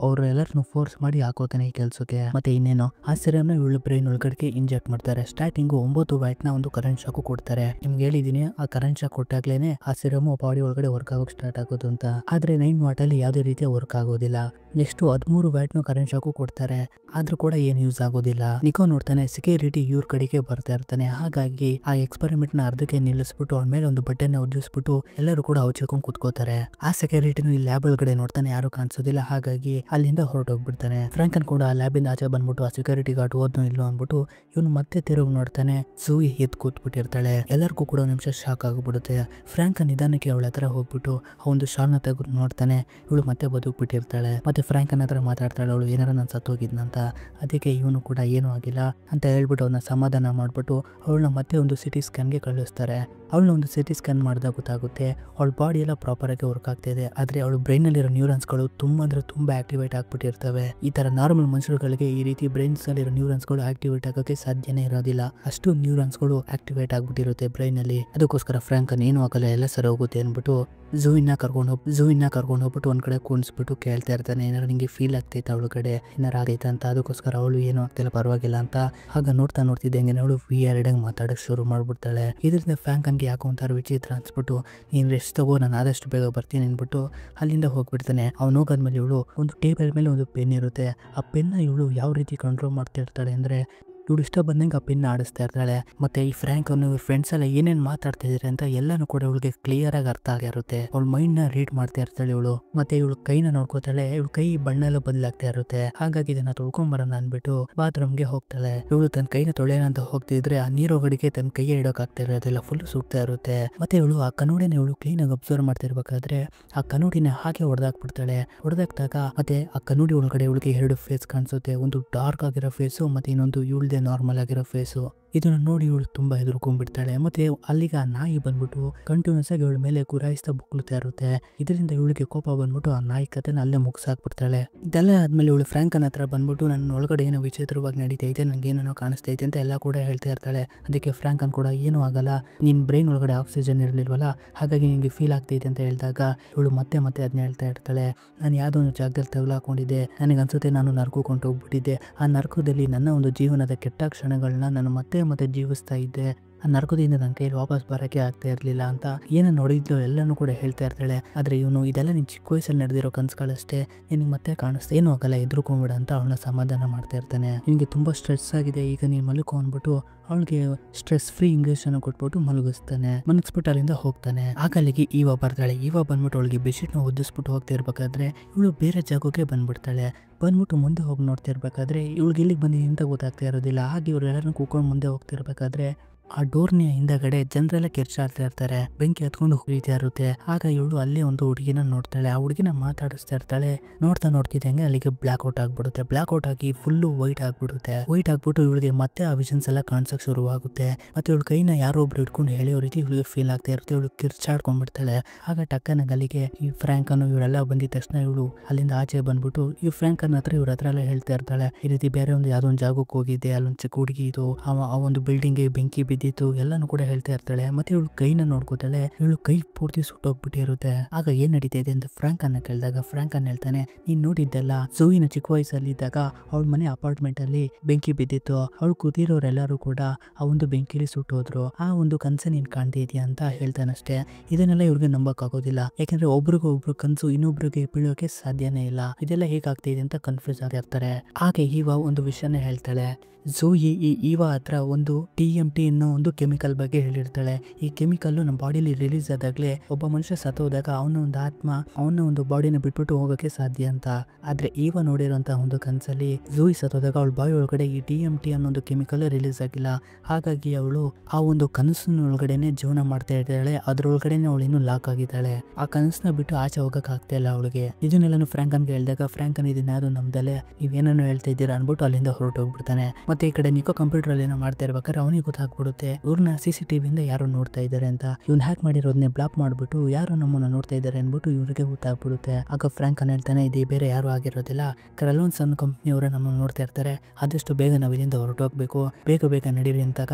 ಅವ್ರು ಎಲ್ಲರನ್ನು ಫೋರ್ಸ್ ಮಾಡಿ ಹಾಕೋತಾನೆ ಈ ಕೆಲಸಕ್ಕೆ. ಮತ್ತೆ ಇನ್ನೇನು ಆ ಸಿರಮ್ನ ಇವಳ ಬ್ರೈನ್ ಒಳಗಡೆ ಇಂಜೆಕ್ಟ್ ಮಾಡ್ತಾರೆ. ಸ್ಟಾರ್ಟಿಂಗು 9 ವ್ಯಾಟ್ನ ಒಂದು ಕರೆಂಟ್ ಶಾಕು ಕೊಡ್ತಾರೆ. ನಿಮ್ಗೆ ಹೇಳಿದೀನಿ, ಆ ಕರೆಂಟ್ ಶಾಕ್ ಕೊಟ್ಟಾಗ್ಲೇನೆ ಆ ಸಿರಮ್ ಬಾಡಿ ಒಳಗಡೆ ವರ್ಕ್ ಆಗೋಕೆ ಸ್ಟಾರ್ಟ್ ಆಗೋದು ಅಂತ. ಆದ್ರೆ 9 ವಾಟ್ ಅಲ್ಲಿ ಯಾವುದೇ ರೀತಿಯ ವರ್ಕ್ ಆಗೋದಿಲ್ಲ. ನೆಕ್ಸ್ಟ್ 13 ವ್ಯಾಟ್ನ ಕರೆಂಟ್ ಶಾಕು ಕೊಡ್ತಾರೆ, ಆದ್ರೂ ಕೂಡ ಏನು ಯೂಸ್ ಆಗೋದಿಲ್ಲ. ನಿಕೋ ನೋಡ್ತಾನೆ ಸೆಕ್ಯೂರಿಟಿ ಇವ್ರ ಕಡೆಗೆ ಬರ್ತಾ ಇರ್ತಾನೆ. ಹಾಗಾಗಿ ಆ ಎಕ್ಸ್ಪೆರಿಮೆಂಟ್ ನ ಅರ್ಧಕ್ಕೆ ನಿಲ್ಲಿಸ್ಬಿಟ್ಟು ಅವನ ಮೇಲೆ ಒಂದು ಬಟನ್ ಒದ್ದಿಸ್ಬಿಟ್ಟು ಎಲ್ಲರೂ ಕೂಡ ಔಚಿಕೊಂಡು ಕುತ್ಕೋತಾರೆ. ಆ ಸೆಕ್ಯೂರಿಟಿನು ಈ ಲ್ಯಾಬ್ ಒಳಗಡೆ ನೋಡ್ತಾನೆ, ಯಾರು ಕಾಣಿಸೋದಿಲ್ಲ. ಹಾಗಾಗಿ ಅಲ್ಲಿಂದ ಹೊರಟೋಗ್ಬಿಡ್ತಾನೆ. ಫ್ರಾಂಕನ್ ಕೂಡ ಆ ಲ್ಯಾಬಿಂದ ಆಚೆ ಬಂದ್ಬಿಟ್ಟು ಆ ಸೆಕ್ಯೂರಿಟಿ ಗಾರ್ಡ್ ಹೋದ್ನೋ ಇಲ್ಲೋ ಅಂದ್ಬಿಟ್ಟು ಇವನು ಮತ್ತೆ ತಿರುಗಿ ನೋಡ್ತಾನೆ. ಜೂಯಿ ಎದ್ದು ಕೂತ್ಬಿಟ್ಟಿರ್ತಾಳೆ. ಎಲ್ಲರಿಗೂ ಕೂಡ ಒಂದು ನಿಮಿಷ ಶಾಕ್ ಆಗ್ಬಿಡುತ್ತೆ. ಫ್ರಾಂಕನ್ ನಿಧಾನಕ್ಕೆ ಅವಳ ಹತ್ರ ಹೋಗ್ಬಿಟ್ಟು ಆ ಒಂದು ಶಾಲ್ನ ತೆಗೆದು ನೋಡ್ತಾನೆ. ಇವಳು ಮತ್ತೆ ಬದುಕ್ಬಿಟ್ಟಿರ್ತಾಳೆ. ಮತ್ತೆ ಫ್ರಾಂಕನ್ ಹತ್ರ ಮಾತಾಡ್ತಾಳೆ, ಅವಳು ಏನಾರ ನಾನು ಸತ್ತೋಗಿದ್ನಂತ. ಅದಕ್ಕೆ ಇವನು ಕೂಡ ಏನೂ ಆಗಿಲ್ಲ ಅಂತ ಹೇಳ್ಬಿಟ್ಟು ಅವನ್ನ ಸಮಾಧಾನ ಮಾಡ್ಬಿಟ್ಟು ಅವಳನ್ನ ಮತ್ತೆ ಒಂದು ಸಿಟಿ ಸ್ಕ್ಯಾನ್ಗೆ ಕಳಿಸ್ತಾರೆ. ಅವಳನ್ನ ಒಂದು ಸಿಟಿ ಸ್ಕ್ಯಾನ್ ಮಾಡಿದಾಗ ಗೊತ್ತಾಗುತ್ತೆ ಅವಳ ಬಾಡಿ ಎಲ್ಲ ಪ್ರಾಪರ್ ಆಗಿ ವರ್ಕ್ ಆಗ್ತಾ ಇದೆ. ಆದ್ರೆ ಅವಳ ಬ್ರೈನ್ ಅಲ್ಲಿರೋ ನ್ಯೂರಾನ್ಸ್ಗಳು ತುಂಬಾ ಅಂದ್ರೆ ತುಂಬಾ ಆಕ್ಟಿವೇಟ್ ಆಗ್ಬಿಟ್ಟಿರ್ತವೆ. ಈ ತರ ನಾರ್ಮಲ್ ಮನುಷ್ಯರುಗಳಿಗೆ ಈ ರೀತಿ ಬ್ರೈನ್ಸ್ ಅಲ್ಲಿರೋ ನ್ಯೂರಾನ್ಸ್ಗಳು ಆಕ್ಟಿವೇಟ್ ಆಗೋಕೆ ಸಾಧ್ಯನೇ ಇರೋದಿಲ್ಲ. ಅಷ್ಟು ನ್ಯೂರಾನ್ಸ್ಗಳು ಆಕ್ಟಿವೇಟ್ ಆಗ್ಬಿಟ್ಟಿರುತ್ತೆ ಬ್ರೈನ್ ಅಲ್ಲಿ. ಅದಕ್ಕೋಸ್ಕರ ಫ್ರಾಂಕನ್ ಏನು ಆಗಲ್ಲ, ಎಲ್ಲ ಸರಿ ಹೋಗುತ್ತೆ ಅಂದ್ಬಿಟ್ಟು ಝೂವಿನ ಕರ್ಕೊಂಡು ಹೋಗ್ಬಿಟ್ಟು ಒಂದ್ ಕಡೆ ಕುಣಿಸ್ಬಿಟ್ಟು ಕೇಳ್ತಾ ಇರ್ತಾನೆ, ಏನಾರು ನಿಂಗೆ ಫೀಲ್ ಆಗ್ತೈತೆ ಅವಳ ಕಡೆ ಏನಾರು ಆಗೈತೆ ಅಂತ. ಅದಕ್ಕೋಸ್ಕರ ಅವಳು ಏನು ಆಗ್ತಿಲ್ಲ, ಪರವಾಗಿಲ್ಲ ಅಂತ. ಆಗ ನೋಡ್ತಿದ್ದಂಗೆ ಅವಳು VRD ಮಾತಾಡಕ್ ಶುರು ಮಾಡ್ಬಿಡ್ತಾಳೆ. ಇದರಿಂದ ಫ್ರಾಂಕನ್ಗೆ ಯಾಕೋ ಒಂಥರ ವಿಚಿತ್ರ ಅನ್ಸ್ಬಿಟ್ಟು, ನೀನ್ ರೆಸ್ಟ್ ತಗೋ, ನಾನು ಆದಷ್ಟು ಬೇಗ ಬರ್ತೀನಿ ಅಂದ್ಬಿಟ್ಟು ಅಲ್ಲಿಂದ ಹೋಗ್ಬಿಡ್ತಾನೆ. ಅವ್ನು ಹೋಗಾದ್ಮೇಲೆ ಇವಳು ಒಂದು ಟೇಬಲ್ ಮೇಲೆ ಒಂದು ಪೆನ್ ಇರುತ್ತೆ. ಆ ಪೆನ್ನ ಇವಳು ಯಾವ ರೀತಿ ಕಂಟ್ರೋಲ್ ಮಾಡ್ತಾ ಇರ್ತಾಳೆ ಅಂದ್ರೆ, ಇವಳು ಇಷ್ಟ ಬಂದಂಗೆ ಆ ಪಿನ್ ಆಡಿಸ್ತಾ ಇರ್ತಾಳೆ. ಮತ್ತೆ ಈ ಫ್ರಾಂಕ್ ಅನ್ನು ಫ್ರೆಂಡ್ಸ್ ಎಲ್ಲ ಏನೇನ್ ಮಾತಾಡ್ತಾ ಇದಾರೆ ಅಂತ ಎಲ್ಲಾನು ಕೂಡ ಇವಳಿಗೆ ಕ್ಲಿಯರ್ ಆಗಿ ಅರ್ಥ ಆಗಿರುತ್ತೆ. ಅವಳ ಮೈಂಡ್ ನ ರೀಡ್ ಮಾಡ್ತಾ ಇರ್ತಾಳೆ ಇವಳು. ಮತ್ತೆ ಇವಳು ಕೈನ ನೋಡ್ಕೋತಾಳೆ. ಇವಳು ಕೈ ಬಣ್ಣ ಎಲ್ಲ ಬದಲಾಗ್ತಾ ಇರುತ್ತೆ. ಹಾಗಾಗಿ ಇದನ್ನ ತೊಳ್ಕೊಂಬರೋಣ ಅನ್ಬಿಟ್ಟು ಬಾತ್ರೂಮ್ಗೆ ಹೋಗ್ತಾಳೆ. ಇವಳು ತನ್ನ ಕೈನ ತೊಳೆಯೋಣ ಅಂತ ಹೋಗ್ತಿದ್ರೆ ಆ ನೀರೊಳಗಡೆಗೆ ತನ್ನ ಕೈ ಇಡೋಕ್ ಆಗ್ತಾ ಇರೋದಿಲ್ಲ, ಫುಲ್ ಸುಡ್ತಾ ಇರುತ್ತೆ. ಮತ್ತೆ ಇವಳು ಆ ಕನ್ನಡಿನ ಇವಳು ಕ್ಲೀನ್ ಆಗಿ ಅಬ್ಸರ್ವ್ ಮಾಡ್ತಿರ್ಬೇಕಾದ್ರೆ ಆ ಕನ್ನಡಿನ ಹಾಗೆ ಹೊಡೆದಾಕ್ಬಿಡ್ತಾಳೆ. ಹೊಡೆದಾಕ್ದಾಗ ಮತ್ತೆ ಆ ಕನ್ನಡಿ ಒಳಗಡೆ ಇವಳಿಗೆ 2 ಫೇಸ್ ಕಾಣಿಸುತ್ತೆ. ಒಂದು ಡಾರ್ಕ್ ಆಗಿರೋ ಫೇಸು, ಮತ್ತೆ ಇನ್ನೊಂದು ಇವಳ್ದೆ ನಾರ್ಮಲ್ ಆಗಿರೋ ಫೇಸು. ಇದನ್ನ ನೋಡಿ ಇವಳು ತುಂಬಾ ಹೆದರ್ಕೊಂಡ್ಬಿಡ್ತಾಳೆ. ಮತ್ತೆ ಅಲ್ಲಿಗೆ ಆ ನಾಯಿ ಬಂದ್ಬಿಟ್ಟು ಕಂಟಿನ್ಯೂಸ್ ಆಗಿ ಇವಳ ಮೇಲೆ ಗುರಾಯಿಸ್ತಾ ಬುಕ್ಳುತ್ತಾ ಇರುತ್ತೆ. ಇದರಿಂದ ಇವಳಿಗೆ ಕೋಪ ಬಂದ್ಬಿಟ್ಟು ಆ ನಾಯಿ ಕತೆನ ಅಲ್ಲೇ ಮುಗಿಸಾಕ್ಬಿಡ್ತಾಳೆ. ಇದೆಲ್ಲ ಆದ್ಮೇಲೆ ಇವಳು ಫ್ರಾಂಕನ್ ಹತ್ರ ಬಂದ್ಬಿಟ್ಟು ನನ್ನ ಒಳಗಡೆ ಏನೋ ವಿಚಿತ್ರವಾಗಿ ನಡೀತೈತೆ, ನಂಗೆ ಏನೇನೋ ಕಾಣಿಸ್ತೈತೆ ಅಂತ ಎಲ್ಲ ಕೂಡ ಹೇಳ್ತಾ ಇರ್ತಾಳೆ. ಅದಕ್ಕೆ ಫ್ರಾಂಕನ್ ಕೂಡ ಏನೂ ಆಗಲ್ಲ, ನಿನ್ ಬ್ರೈನ್ ಒಳಗಡೆ ಆಕ್ಸಿಜನ್ ಇರಲಿಲ್ವಲ್ಲ, ಹಾಗಾಗಿ ನಿಂಗೆ ಫೀಲ್ ಆಗ್ತೈತೆ ಅಂತ ಹೇಳಿದಾಗ ಇವಳು ಮತ್ತೆ ಅದನ್ನ ಹೇಳ್ತಾ ಇರ್ತಾಳೆ. ನಾನು ಯಾವುದೋ ಒಂದು ಜಾಗದಲ್ಲಿ ತಗುಲಾಕೊಂಡಿದ್ದೆ, ನನಗೆ ಅನ್ಸುತ್ತೆ ನಾನು ನರ್ಕೋಕೊಂಡು ಹೋಗ್ಬಿಟ್ಟಿದ್ದೆ. ಆ ನರ್ಕದಲ್ಲಿ ನನ್ನ ಒಂದು ಜೀವನದ ಕೆಟ್ಟ ಕ್ಷಣಗಳನ್ನ ನಾನು ಮತ್ತೆ ಜೀವಿಸ್ತಾ ಇದ್ದೆ. ಆ ನರ್ಕದಿಂದ ನನ್ನ ಕೈಯಲ್ಲಿ ವಾಪಸ್ ಬರೋಕ್ಕೆ ಆಗ್ತಾ ಇರಲಿಲ್ಲ ಅಂತ ಏನೋ ನೋಡಿದ್ಲು ಎಲ್ಲನೂ ಕೂಡ ಹೇಳ್ತಾ ಇರ್ತಾಳೆ. ಆದರೆ ಇವನು ಇದೆಲ್ಲ ನೀನು ಚಿಕ್ಕ ವಯಸ್ಸಲ್ಲಿ ನಡೆದಿರೋ ಕನಸುಗಳಷ್ಟೇ, ನಿನಗೆ ಮತ್ತೆ ಕಾಣಿಸ್ತಾ, ಏನೂ ಆಗಲ್ಲ, ಎದುರ್ಕೊಂಬಿಡ ಅಂತ ಅವಳನ್ನ ಸಮಾಧಾನ ಮಾಡ್ತಾ ಇರ್ತಾನೆ. ನಿನಗೆ ತುಂಬ ಸ್ಟ್ರೆಸ್ ಆಗಿದೆ, ಈಗ ನೀನು ಮಲ್ಕೊ ಅಂದ್ಬಿಟ್ಟು ಅವಳಿಗೆ ಸ್ಟ್ರೆಸ್ ಫ್ರೀ ಇಂಜೆಕ್ಷನ್ ಕೊಟ್ಬಿಟ್ಟು ಮಲಗಿಸ್ಬಿಟ್ಟು ಅಲ್ಲಿಂದ ಹೋಗ್ತಾನೆ. ಆಗ ಅಲ್ಲಿಗೆ ಈವ ಬರ್ತಾಳೆ. ಈವ ಬಂದ್ಬಿಟ್ಟು ಅವಳಿಗೆ ಬೆಡ್ಶೀಟ್ನ ಒದಿಸ್ಬಿಟ್ಟು ಹೋಗ್ತಾ ಇರ್ಬೇಕಾದ್ರೆ ಇವಳು ಬೇರೆ ಜಾಗಕ್ಕೆ ಬಂದ್ಬಿಡ್ತಾಳೆ. ಬಂದ್ಬಿಟ್ಟು ಮುಂದೆ ಹೋಗಿ ನೋಡ್ತಾ ಇರ್ಬೇಕಾದ್ರೆ ಇವಳಿಗೆ ಇಲ್ಲಿಗೆ ಬಂದಿದೆ ಅಂತ ಗೊತ್ತಾಗ್ತಾ ಇರೋದಿಲ್ಲ. ಹಾಗೆ ಇವ್ರು ಎಲ್ಲರನ್ನೂ ಕೂತ್ಕೊಂಡು ಮುಂದೆ ಹೋಗ್ತಿರ್ಬೇಕಾದ್ರೆ ಆ ಡೋರ್ನ ಹಿಂದಗಡೆ ಜನರೆಲ್ಲ ಕಿರ್ಚಾಡ್ತಾ ಇರ್ತಾರೆ, ಬೆಂಕಿ ಹತ್ಕೊಂಡು ಹುರಿತಾ ಇರುತ್ತೆ. ಆಗ ಇವಳು ಅಲ್ಲೇ ಒಂದು ಹುಡುಗಿನ ನೋಡ್ತಾಳೆ. ಆ ಹುಡುಗಿನ ಮಾತಾಡಿಸ್ತಾ ಇರ್ತಾಳೆ. ನೋಡ್ತಿದ್ದಂಗೆ ಅಲ್ಲಿಗೆ ಬ್ಲಾಕ್ ಔಟ್ ಆಗ್ಬಿಡುತ್ತೆ. ಬ್ಲಾಕ್ ಔಟ್ ಆಗಿ ಫುಲ್ಲು ವೈಟ್ ಆಗ್ಬಿಟ್ಟು ಇವಳಿಗೆ ಮತ್ತೆ ಆ ವಿಷನ್ಸ್ ಎಲ್ಲ ಕಾಣಿಸಕ್ ಶುರುವಾಗುತ್ತೆ. ಮತ್ತೆ ಇವಳು ಕೈನ ಯಾರೋ ಒಬ್ರು ಇಟ್ಕೊಂಡು ಹೇಳೋ ರೀತಿ ಇವಳಿಗೆ ಫೀಲ್ ಆಗ್ತಾ ಇರುತ್ತೆ. ಇವಳು ಕಿರ್ಚಾಡ್ಕೊಂಡ್ಬಿಡ್ತಾಳೆ. ಆಗ ಟಕ್ಕನಾಗ ಅಲ್ಲಿಗೆ ಈ ಫ್ರಾಂಕನ್ ಇವರೆಲ್ಲ ಬಂದಿದ ತಕ್ಷಣ ಇವಳು ಅಲ್ಲಿಂದ ಆಚೆ ಬಂದ್ಬಿಟ್ಟು ಈ ಫ್ರಾಂಕನ್ ಹತ್ರ ಇವ್ರ ಹತ್ರ ಎಲ್ಲ ಹೇಳ್ತಾ ಇರ್ತಾಳೆ, ಈ ರೀತಿ ಬೇರೆ ಒಂದು ಯಾವ್ದೋ ಒಂದು ಜಾಗಕ್ಕೆ ಹೋಗಿದ್ದೆ, ಅಲ್ಲೊಂದು ಚಿಕ್ಕ ಹುಡುಗಿ ಇದು, ಆ ಒಂದು ಬಿಲ್ಡಿಂಗ್ ಬೆಂಕಿ ಬಿದ್ದಿತ್ತು ಎಲ್ಲಾನು ಕೂಡ ಹೇಳ್ತಾ ಇರ್ತಾಳೆ. ಮತ್ತೆ ಇವಳು ಕೈನ ನೋಡ್ಕೋತಾಳೆ. ಇವಳು ಕೈ ಪೂರ್ತಿ ಸುಟ್ಟೋಗ್ಬಿಟ್ಟಿರುತ್ತೆ. ಆಗ ಏನ್ ನಡೀತಿದೆ ಅಂತ ಫ್ರಾಂಕನ್ನ ಕೇಳಿದಾಗ ಫ್ರಾಂಕನ್ ಹೇಳ್ತಾನೆ, ನೀನ್ ನೋಡಿದ್ದೆಲ್ಲ ಝೂಯಿನ ಚಿಕ್ಕ ವಯಸ್ಸಲ್ಲಿ ಇದ್ದಾಗ ಅವಳ ಮನೆ ಅಪಾರ್ಟ್ಮೆಂಟ್ ಅಲ್ಲಿ ಬೆಂಕಿ ಬಿದ್ದಿತ್ತು, ಅವಳು ಕೂತಿರೋರೆಲ್ಲರೂ ಕೂಡ ಆ ಒಂದು ಬೆಂಕಿಲಿ ಸುಟ್ಟೋದ್ರು, ಆ ಒಂದು ಕನ್ಸು ನೀನ್ ಕಾಣ್ತಿದ್ಯಾ ಅಂತ ಹೇಳ್ತಾನಷ್ಟೇ. ಇದನ್ನೆಲ್ಲ ಇವ್ರಿಗೆ ನಂಬಕ್ ಆಗೋದಿಲ್ಲ, ಯಾಕಂದ್ರೆ ಒಬ್ರಿಗೊಬ್ರು ಕನ್ಸು ಇನ್ನೊಬ್ರಿಗೆ ಬೀಳೋಕೆ ಸಾಧ್ಯನೇ ಇಲ್ಲ. ಇದೆಲ್ಲ ಹೇಗಾಗ್ತಿದೆ ಅಂತ ಕನ್ಫ್ಯೂಸ್ ಆಗಿರ್ತಾರೆ. ಹಾಗೆ ಈವ ಒಂದು ವಿಷಯನೇ ಹೇಳ್ತಾಳೆ, ಝೂಯಿ ಈ ಈವ ಹತ್ರ ಒಂದು TMT ಅನ್ನೋ ಅನ್ನೋ ಒಂದು ಕೆಮಿಕಲ್ ಬಗ್ಗೆ ಹೇಳಿರ್ತಾಳೆ. ಈ ಕೆಮಿಕಲ್ ನಮ್ಮ ಬಾಡಿಲಿ ರಿಲೀಸ್ ಆದಾಗಲೇ ಒಬ್ಬ ಮನುಷ್ಯ ಸತ್ತೋದಾಗ ಅವನ ಒಂದು ಆತ್ಮ ಅವನ ಒಂದು ಬಾಡಿನ ಬಿಟ್ಬಿಟ್ಟು ಹೋಗೋಕೆ ಸಾಧ್ಯ ಅಂತ. ಆದ್ರೆ ಈವ ನೋಡಿರೋಂತಹ ಒಂದು ಕನಸಲ್ಲಿ ಝೂಯಿ ಸತ್ತೋದಾಗ ಅವಳ ಬಾಯಿ ಒಳಗಡೆ ಈ DMT ಅನ್ನೋ ಒಂದು ಕೆಮಿಕಲ್ ರಿಲೀಸ್ ಆಗಿಲ್ಲ. ಹಾಗಾಗಿ ಅವಳು ಆ ಒಂದು ಕನಸಿನ ಒಳಗಡೆನೆ ಜೀವನ ಮಾಡ್ತಾ ಇದ್ದಾಳೆ. ಅದ್ರೊಳಗಡೆನೆ ಅವಳು ಇನ್ನೂ ಲಾಕ್ ಆಗಿದ್ದಾಳೆ. ಆ ಕನಸನ್ನ ಬಿಟ್ಟು ಆಚೆ ಹೋಗಕ್ ಆಗ್ತಾ ಇಲ್ಲ ಅವಳಿಗೆ. ಇದನ್ನೆಲ್ಲನು ಫ್ರಾಂಕನ್ಗೆ ಹೇಳಿದಾಗ ಫ್ರಾಂಕನ್ ಇದನ್ನ ಯಾರು ನಮ್ದಲೆ ನೀವೇನೋ ಹೇಳ್ತಾ ಇದ್ದೀರಾ ಅನ್ಬಿಟ್ಟು ಅಲ್ಲಿಂದ ಹೊರಟೋಗ್ಬಿಡ್ತಾನೆ. ಮತ್ತೆ ಈ ಕಡೆ ನಿಕೋ ಕಂಪ್ಯೂಟರ್ ಅಲ್ಲಿ ಏನೋ ಮಾಡ್ತಾ ಇರ್ಬೇಕಾದ್ರೆ ಅವನಿಗೆ ಗೊತ್ತಾಗ್ಬಿಡುತ್ತೆ ಇವ್ರನ್ನ CCTV ಇಂದ ಯಾರೋ ನೋಡ್ತಾ ಇದ್ದಾರೆ ಅಂತ. ಇವ್ನ ಹ್ಯಾಕ್ ಮಾಡಿರೋದನ್ನೇ ಬ್ಲಾಕ್ ಮಾಡ್ಬಿಟ್ಟು ಯಾರು ನಮ್ಮನ್ನ ನೋಡ್ತಾ ಇದ್ದಾರೆ ಅನ್ಬಿಟ್ಟು ಇವ್ರಿಗೆ ಗೊತ್ತಾಗ್ಬಿಡುತ್ತೆ. ಆಗ ಫ್ರಾಂಕನ್ ಹೇಳ್ತಾನೆ ಇದು ಬೇರೆ ಯಾರು ಆಗಿರೋದಿಲ್ಲ, ಕ್ರಲೋನ್ಸ್ ಅನ್ನೋ ಕಂಪ್ನಿಯವರೇ ನಮ್ಮನ್ನು ನೋಡ್ತಾ ಇರ್ತಾರೆ, ಆದಷ್ಟು ಬೇಗ ನಾವು ಇಲ್ಲಿಂದ ಹೊರಟೋಗ್ಬೇಕು, ಬೇಗ ನಡೀರಿ ಅಂತಾಗ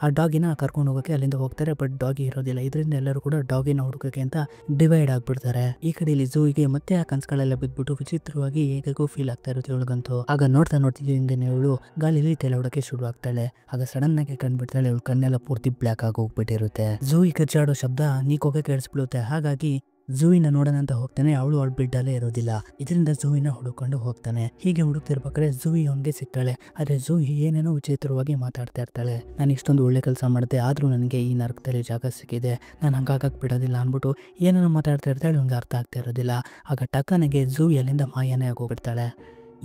ಆ ಡಾಗಿನ ಕರ್ಕೊಂಡು ಹೋಗೋಕೆ ಅಲ್ಲಿಂದ ಹೋಗ್ತಾರೆ. ಬಟ್ ಡಾಗಿ ಇರೋದಿಲ್ಲ. ಇದರಿಂದ ಎಲ್ಲರೂ ಕೂಡ ಡಾಗಿನ ಹುಡುಕಕ್ಕೆ ಅಂತ ಡಿವೈಡ್ ಆಗ್ಬಿಡ್ತಾರೆ. ಈ ಕಡೆ ಇಲ್ಲಿ ಝೂಯಿಗೆ ಮತ್ತೆ ಆ ಕನ್ಸುಗಳೆಲ್ಲ ಬಿದ್ಬಿಟ್ಟು ವಿಚಿತ್ರವಾಗಿ ಹೇಗೂ ಫೀಲ್ ಆಗ್ತಾ ಇರುತ್ತೆ ಇವಳಿಗಂತೂ. ಆಗ ನೋಡ್ತಾ ನೋಡ್ತಿದ್ದಂಗೆ ಇವಳು ಗಾಳಿಲಿ ತೇಲಾಡೋಕೆ ಶುರು ಆಗ್ತಾಳೆ. ಆಗ ಸಡನ್ ಆಗಿ ಕಂಡ್ಬಿಡ್ತಾಳೆ. ಇವಳು ಕಣ್ಣೆಲ್ಲ ಪೂರ್ತಿ ಬ್ಲ್ಯಾಕ್ ಆಗಿ ಹೋಗ್ಬಿಟ್ಟಿರುತ್ತೆ. ಝೂಯಿ ಕಚ್ಚಾಡೋ ಶಬ್ದ ನೀಕೋಗೆ ಕೇಳಿಸ್ಬಿಡುತ್ತೆ. ಹಾಗಾಗಿ ಝೂಯಿನ ನೋಡೋಣ ಅಂತ ಹೋಗ್ತಾನೆ. ಅವಳು ಅವಳ ಬಿಡ್ಡಲ್ಲೇ ಇರೋದಿಲ್ಲ. ಇದರಿಂದ ಝೂಯಿನ ಹುಡುಕೊಂಡು ಹೋಗ್ತಾನೆ. ಹೀಗೆ ಹುಡುಕ್ತಿರ್ಬೇಕಾದ್ರೆ ಝೂಯಿ ಅವನಿಗೆ ಸಿಗ್ತಾಳೆ. ಆದ್ರೆ ಝೂಯಿ ಏನೇನೋ ವಿಚಿತ್ರವಾಗಿ ಮಾತಾಡ್ತಾ ಇರ್ತಾಳೆ. ನಾನು ಇಷ್ಟೊಂದು ಒಳ್ಳೆ ಕೆಲಸ ಮಾಡಿದೆ, ಆದ್ರೂ ನನಗೆ ಈ ನರಕದಲ್ಲಿ ಜಾಗ ಸಿಕ್ಕಿದೆ, ನಾನು ಹಂಗಾಗಕ್ಕೆ ಬಿಡೋದಿಲ್ಲ ಅನ್ಬಿಟ್ಟು ಏನೇನೋ ಮಾತಾಡ್ತಾ ಇರ್ತಾಳೆ. ಅವ್ನಿಗೆ ಅರ್ಥ ಆಗ್ತಾ ಇರೋದಿಲ್ಲ. ಆಗ ಟಕ್ಕನಿಗೆ ಝೂಯಿ ಅಲ್ಲಿಂದ ಮಾಯನೇ ಆಗೋಗ್ಬಿಡ್ತಾಳೆ.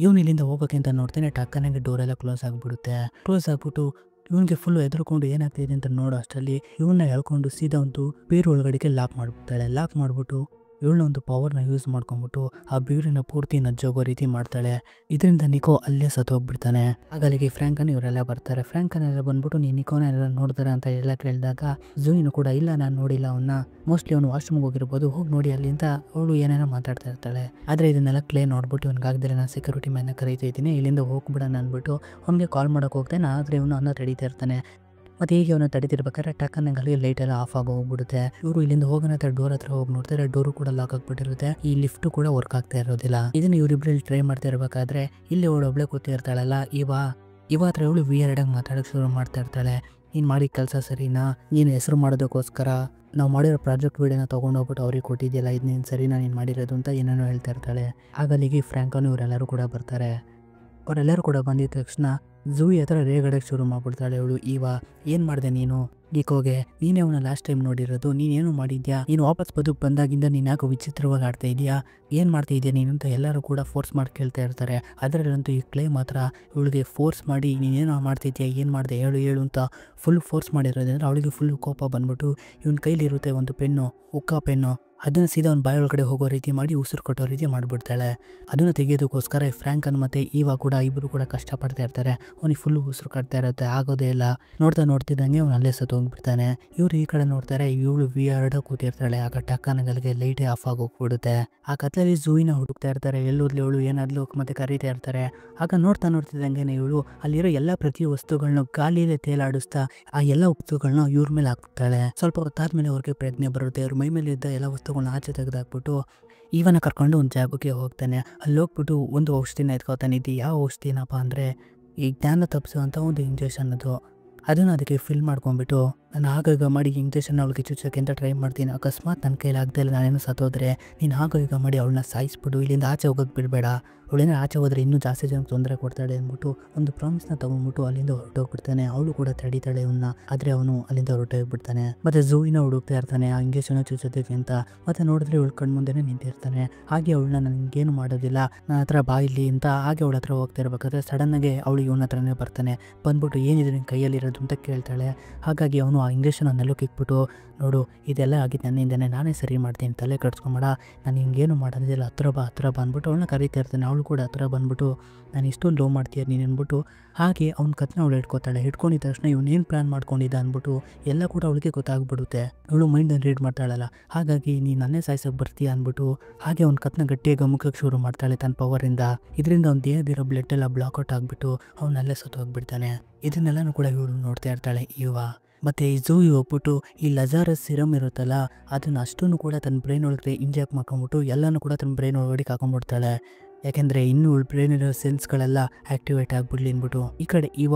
ಇವನು ಇಲ್ಲಿಂದ ಹೋಗೋಕೆ ಅಂತ ನೋಡ್ತಾನೆ. ಟಕ್ಕನಿಗೆ ಡೋರೆಲ್ಲ ಕ್ಲೋಸ್ ಆಗ್ಬಿಡುತ್ತೆ. ಕ್ಲೋಸ್ ಆಗ್ಬಿಟ್ಟು ಇವನಿಗೆ ಫುಲ್ ಎದುರ್ಕೊಂಡು ಏನಾಗ್ತಿದೆ ಅಂತ ನೋಡೋ ಅಷ್ಟರಲ್ಲಿ ಇವನ್ನ ಹೇಳ್ಕೊಂಡು ಸೀದಾ ಒಂದು ಬೀರು ಒಳಗಡೆಗೆ ಲಾಕ್ ಮಾಡ್ಬಿಡ್ತಾಳೆ. ಲಾಕ್ ಮಾಡ್ಬಿಟ್ಟು ಇವಳನ್ನ ಒಂದು ಪವರ್ನ ಯೂಸ್ ಮಾಡ್ಕೊಂಡ್ಬಿಟ್ಟು ಆ ಬೀರಿನ ಪೂರ್ತಿ ನಜ್ಜೋಗೋ ರೀತಿ ಮಾಡ್ತಾಳೆ. ಇದರಿಂದ ನಿಕೋ ಅಲ್ಲೇ ಸತ್ತೋಗ್ಬಿಡ್ತಾನೆ. ಆಗ ಅಲ್ಲಿಗೆ ಫ್ರಾಂಕನ್ ಇವರೆಲ್ಲ ಬರ್ತಾರೆ. ಫ್ರಾಂಕನ್ ಎಲ್ಲ ಬಂದ್ಬಿಟ್ಟು ನೀನು ನಿಕೋನ ಎಲ್ಲ ನೋಡ್ತಾರೆ ಅಂತ ಎಲ್ಲ ಕೇಳಿದಾಗ ಝೂಯಿನು ಕೂಡ ಇಲ್ಲ ನಾನು ನೋಡಿಲ್ಲ ಅವನ್ನ, ಮೋಸ್ಟ್ಲಿ ಅವನು ವಾಶ್ರೂಮ್ಗೆ ಹೋಗಿರ್ಬೋದು, ಹೋಗಿ ನೋಡಿ ಅಲ್ಲಿ ಅಂತ ಅವಳು ಏನೇನೋ ಮಾತಾಡ್ತಾ ಇರ್ತಾಳೆ. ಆದರೆ ಇದನ್ನೆಲ್ಲ ಕ್ಲೇ ನೋಡ್ಬಿಟ್ಟು ಇವನಿಗಾಗ್ದಿಲ್ಲ, ನಾನು ಸೆಕ್ಯೂರಿಟಿ ಮ್ಯಾನ್ನ ಕರೀತಾ ಇದ್ದೀನಿ, ಇಲ್ಲಿಂದ ಹೋಗ್ಬಿಡೋಣ ಅಂದ್ಬಿಟ್ಟು ಅವನಿಗೆ ಕಾಲ್ ಮಾಡೋಕೆ ಹೋಗ್ತಾನೆ. ಆದರೆ ಇವನು ಅವನ್ನ ತಡೀತಾ ಇರ್ತಾನೆ. ಮತ್ತೆ ಹೀಗೆ ಅವನು ತಡೀತಿರ್ಬೇಕಾದ್ರೆ ಟಕ್ಕನಲ್ಲಿ ಲೈಟ್ ಎಲ್ಲ ಆಫ್ ಆಗಿ ಹೋಗ್ಬಿಡುತ್ತೆ. ಇವರು ಇಲ್ಲಿಂದ ಹೋಗೋಣ ಡೋರ್ ಹತ್ರ ಹೋಗಿ ನೋಡ್ತಾರೆ. ಡೋರು ಕೂಡ ಲಾಕ್ ಆಗ್ಬಿಟ್ಟಿರುತ್ತೆ. ಈ ಲಿಫ್ಟ್ ಕೂಡ ವರ್ಕ್ ಆಗ್ತಾ ಇರೋದಿಲ್ಲ. ಇದನ್ನ ಇವರಿಬ್ರಲ್ಲಿ ಟ್ರೈ ಮಾಡ್ತಾ ಇರ್ಬೇಕಾದ್ರೆ ಇಲ್ಲಿ ಅವಳು ಒಬ್ಳೆ ಕೂತಿರ್ತಾಳಲ್ಲ ಇವ ಹತ್ರ ಇವಳು ವಿಯರ್ಡಾಗಿ ಮಾತಾಡೋಕೆ ಶುರು ಮಾಡ್ತಾ ಇರ್ತಾಳೆ. ನೀನು ಮಾಡಿ ಕೆಲಸ ಸರಿನಾ, ನೀನು ಹೆಸರು ಮಾಡೋದಕ್ಕೋಸ್ಕರ ನಾವು ಮಾಡಿರೋ ಪ್ರಾಜೆಕ್ಟ್ ವಿಡಿಯೋನ ತೊಗೊಂಡೋಗ್ಬಿಟ್ಟು ಅವ್ರಿಗೆ ಕೊಟ್ಟಿದ್ಯಲ್ಲ, ಇದು ನೀನು ಸರಿನಾ ನೀನು ಮಾಡಿರೋದು ಅಂತ ಏನೇನೋ ಹೇಳ್ತಾ ಇರ್ತಾಳೆ. ಆಗ ಅಲ್ಲಿಗೆ ಫ್ರಾಂಕನ್ ಇವರೆಲ್ಲರೂ ಕೂಡ ಬರ್ತಾರೆ. ಅವರೆಲ್ಲರೂ ಕೂಡ ಬಂದಿದ್ದ ತಕ್ಷಣ ಝೂಯಿ ಹತ್ರ ರೇಗಡಕ್ಕೆ ಶುರು ಮಾಡ್ಬಿಡ್ತಾಳೆ. ಅವಳು ಏನು ಮಾಡಿದೆ ನೀನು ನಿಕೋಗೆ, ನೀನೇ ಅವನ ಲಾಸ್ಟ್ ಟೈಮ್ ನೋಡಿರೋದು, ನೀನೇನು ಮಾಡಿದ್ಯಾ, ನೀನು ವಾಪಸ್ ಬದುಕು ಬಂದಾಗಿಂದ ನೀನು ಯಾಕೋ ವಿಚಿತ್ರವಾಗಿ ಆಡ್ತಾ ಇದೆಯಾ, ಏನು ಮಾಡ್ತಾ ಇದೆಯಾ ನೀನು ಅಂತ ಎಲ್ಲರೂ ಕೂಡ ಫೋರ್ಸ್ ಮಾಡಿ ಕೇಳ್ತಾ ಇರ್ತಾರೆ. ಅದರಲ್ಲಂತೂ ಈ ಕ್ಲೇ ಮಾತ್ರ ಇವಳಿಗೆ ಫೋರ್ಸ್ ಮಾಡಿ ನೀನೇನೋ ಮಾಡ್ತಿದ್ಯಾ, ಏನು ಮಾಡಿದೆ ಹೇಳು ಅಂತ ಫುಲ್ ಫೋರ್ಸ್ ಮಾಡಿರೋದ್ರಿಂದ ಅವಳಿಗೆ ಫುಲ್ ಕೋಪ ಬಂದ್ಬಿಟ್ಟು ಇವನ ಕೈಲಿರುತ್ತೆ ಒಂದು ಪೆನ್ನು, ಉಕ್ಕಾ ಪೆನ್ನು, ಅದನ್ನು ಸೀದಾ ಒಂದು ಬಾಯಿ ಒಳಗಡೆ ಹೋಗೋ ರೀತಿ ಮಾಡಿ ಉಸಿರು ಕೊಟ್ಟೋ ರೀತಿ ಮಾಡಿಬಿಡ್ತಾಳೆ. ಅದನ್ನು ತೆಗೆಯೋದಕ್ಕೋಸ್ಕರ ಫ್ರಾಂಕನ್ ಮತ್ತು ಕೂಡ ಇಬ್ಬರು ಕೂಡ ಕಷ್ಟಪಡ್ತಾ ಇರ್ತಾರೆ. ಅವನಿಗೆ ಫುಲ್ಲು ಉಸಿರು ಕಟ್ತಾ ಇರುತ್ತೆ, ಆಗೋದೇ ಇಲ್ಲ. ನೋಡ್ತಿದ್ದಂಗೆ ಅವ್ನು ಅಲ್ಲೇ ಸತ್ತೋಗ್ಬಿಡ್ತಾನೆ. ಇವರು ಈ ಕಡೆ ನೋಡ್ತಾರೆ, ಇವಳು ವಿಯರ್ಡ್ ಕೂತಿರ್ತಾಳೆ. ಆಗ ಟಕ್ಕನಗಳಿಗೆ ಲೈಟೇ ಆಫ್ ಆಗಿ ಹೋಗ್ಬಿಡುತ್ತೆ. ಆ ಕತ್ಲಲ್ಲಿ ಝೂಯಿನ ಹುಡುಕ್ತಾ ಇರ್ತಾರೆ. ಎಲ್ಲೋದ್ಲಿ ಇವಳು ಏನಾದ್ಲು ಮತ್ತೆ ಕರೀತಾ ಇರ್ತಾರೆ. ಆಗ ನೋಡ್ತಿದ್ದಂಗೆ ಇವಳು ಅಲ್ಲಿರೋ ಎಲ್ಲ ಪ್ರತಿ ವಸ್ತುಗಳನ್ನ ಗಾಳಿಯಲ್ಲೇ ತೇಲಾಡಿಸ್ತಾ ಆ ಎಲ್ಲ ವಸ್ತುಗಳನ್ನ ಇವ್ರ ಮೇಲೆ ಹಾಕ್ತಾಳೆ. ಸ್ವಲ್ಪ ಹೊತ್ತಾದ್ಮೇಲೆ ಅವ್ರಿಗೆ ಪ್ರಜ್ಞೆ ಬರುತ್ತೆ. ಅವ್ರ ಮೈ ಮೇಲೆ ಇದ್ದ ಎಲ್ಲ ವಸ್ತುಗಳನ್ನ ಆಚೆ ತೆಗೆದಾಕ್ಬಿಟ್ಟು ಇವನ ಕರ್ಕೊಂಡು ಒಂದು ಜಾಗಕ್ಕೆ ಹೋಗ್ತಾನೆ. ಅಲ್ಲಿ ಹೋಗ್ಬಿಟ್ಟು ಒಂದು ಔಷಧಿನ ಎತ್ಕೋತಾನೆ. ಇದು ಯಾವ ಔಷಧಿನಪ್ಪ ಅಂದರೆ ಈ ಜ್ಞಾನ ತಪ್ಪಿಸುವಂಥ ಒಂದು ಇಂಜೆಕ್ಷನ್ ಅದು. ಅದನ್ನು ಅದಕ್ಕೆ ಫಿಲ್ ಮಾಡ್ಕೊಂಡ್ಬಿಟ್ಟು ನಾನು ಆಗ ಮಾಡಿ ಇಂಜೆಕ್ಷನ್ ಅವಳಿಗೆ ಚುಚ್ಚೋಕ್ಕೆ ಅಂತ ಟ್ರೈ ಮಾಡ್ತೀನಿ. ಅಕಸ್ಮಾತ್ ನನ್ನ ಕೈಲಿ ಆಗ್ತಾಯಿಲ್ಲ, ನಾನೇನು ಸತ್ತೋದ್ರೆ ನೀನು ಆಗ ಮಾಡಿ ಅವಳನ್ನ ಸಾಯಿಸ್ಬಿಡು, ಇಲ್ಲಿಂದ ಆಚೆ ಹೋಗೋಕ್ಕೆ ಬಿಡಬೇಡ, ಅವಳೇನೋ ಆಚೆ ಹೋದರೆ ಇನ್ನೂ ಜಾಸ್ತಿ ಜನಕ್ಕೆ ತೊಂದರೆ ಕೊಡ್ತಾಳೆ ಅಂದ್ಬಿಟ್ಟು ಒಂದು ಪ್ರಾಮಿಸ್ನ ತೊಗೊಂಡ್ಬಿಟ್ಟು ಅಲ್ಲಿಂದ ಹೊರಟೋಗ್ಬಿಡ್ತಾನೆ. ಅವಳು ಕೂಡ ತಡೀತಾಳೆ ಇವನ್ನ, ಆದರೆ ಅವನು ಅಲ್ಲಿಂದ ಹೊರಟೋಗ್ಬಿಡ್ತಾನೆ. ಮತ್ತು ಝೂಯಿನ ಹುಡುಕ್ತಾ ಇರ್ತಾನೆ ಆ ಇಂಜೆಕ್ಷನ್ ಚುಚ್ಚೋದಕ್ಕೆ ಅಂತ. ಮತ್ತು ನೋಡಿದ್ರೆ ಇವಳು ಕಣ್ಮುಂದೆನೇ ನಿಂತಿರ್ತಾನೆ. ಹಾಗೆ ಅವಳನ್ನ ನನಗೇನು ಮಾಡೋದಿಲ್ಲ, ನನ್ನ ಹತ್ರ ಬಾ ಇಲ್ಲಿ ಅಂತ ಹಾಗೆ ಅವಳ ಹತ್ರ ಹೋಗ್ತಾ ಇರ್ಬೇಕಾದ್ರೆ ಸಡನ್ನಾಗೆ ಅವಳು ಇವನ ಹತ್ರನೇ ಬರ್ತಾನೆ. ಬಂದ್ಬಿಟ್ಟು ಏನಿದೆ ನಿನ್ನ ಕೈಯಲ್ಲಿರೋದು ಅಂತ ಕೇಳ್ತಾಳೆ. ಹಾಗಾಗಿ ಅವನು ಆ ಇಂಜೆಕ್ಷನ್ ಅನ್ನೆಲ್ಲೋ ಕಿಕ್ಬಿಟ್ಟು ನೋಡು ಇದೆಲ್ಲ ಆಗಿದ್ದು ನನ್ನಿಂದನೇ, ನಾನೇ ಸರಿ ಮಾಡ್ತೀನಿ, ತಲೆ ಕಟ್ಸ್ಕೊಂಬೇಡ, ನಾನು ಹಿಂಗೇನು ಮಾಡೋದಿಲ್ಲ, ಹತ್ರ ಬಾ ಅಂದ್ಬಿಟ್ಟು ಅವಳನ್ನ ಕರೀತಾ ಇರ್ತಾನೆ. ಅವಳು ಕೂಡ ಹತ್ರ ಬಂದ್ಬಿಟ್ಟು ನಾನು ಇಷ್ಟೊಂದು ಲೋ ಮಾಡ್ತೀಯ ನೀನು ಅಂದ್ಬಿಟ್ಟು ಹಾಗೆ ಅವ್ನ ಕತ್ನ ಅವಳು ಹಿಡ್ಕೊತಾಳೆ. ಹಿಡ್ಕೊಂಡಿದ್ದ ತಕ್ಷಣ ಇವನೇನು ಪ್ಲ್ಯಾನ್ ಮಾಡ್ಕೊಂಡಿದ್ದ ಅಂದ್ಬಿಟ್ಟು ಎಲ್ಲ ಕೂಡ ಅವಳಿಗೆ ಗೊತ್ತಾಗ್ಬಿಡುತ್ತೆ. ಅವಳು ಮೈಂಡನ್ನು ರೀಡ್ ಮಾಡ್ತಾಳಲ್ಲ, ಹಾಗಾಗಿ ನೀನು ನನ್ನೇ ಸಾಯಿಸೋಕೆ ಬರ್ತೀಯ ಅಂದ್ಬಿಟ್ಟು ಹಾಗೆ ಅವ್ನ ಕತ್ನ ಗಟ್ಟಿಯಾಗಿ ಅಮುಕಕ್ಕೆ ಶುರು ಮಾಡ್ತಾಳೆ ತನ್ನ ಪವರಿಂದ. ಇದರಿಂದ ಅವ್ನ ದೇಹದಿರೋ ಬ್ಲಡ್ ಎಲ್ಲ ಬ್ಲಾಕ್ಔಟ್ ಆಗಿಬಿಟ್ಟು ಅವನಲ್ಲೇ ಸತ್ತೋಗ್ಬಿಡ್ತಾನೆ. ಇದನ್ನೆಲ್ಲನೂ ಕೂಡ ಇವಳು ನೋಡ್ತಾ ಇರ್ತಾಳೆ ಮತ್ತು ಈ ಝೂಯಿ ಹೋಗ್ಬಿಟ್ಟು ಈ ಲಜಾರಸ್ ಸಿರಮ್ ಇರುತ್ತಲ್ಲ ಅದನ್ನು ಅಷ್ಟನ್ನು ಕೂಡ ತನ್ನ ಬ್ರೈನ್ ಒಳಗಡೆ ಇಂಜೆಕ್ಟ್ ಮಾಡ್ಕೊಂಬಿಟ್ಟು ಎಲ್ಲನೂ ಕೂಡ ತನ್ನ ಬ್ರೈನ್ ಒಳಗಡೆ ಹಾಕೊಂಡ್ಬಿಡ್ತಾಳೆ. ಯಾಕೆಂದರೆ ಇನ್ನೂ ಬ್ರೈನ್ ಇರೋ ಸೆಲ್ಸ್ಗಳೆಲ್ಲ ಆ್ಯಕ್ಟಿವೇಟ್ ಆಗಿಬಿಡ್ಲಿ ಅಂದ್ಬಿಟ್ಟು. ಈ ಕಡೆ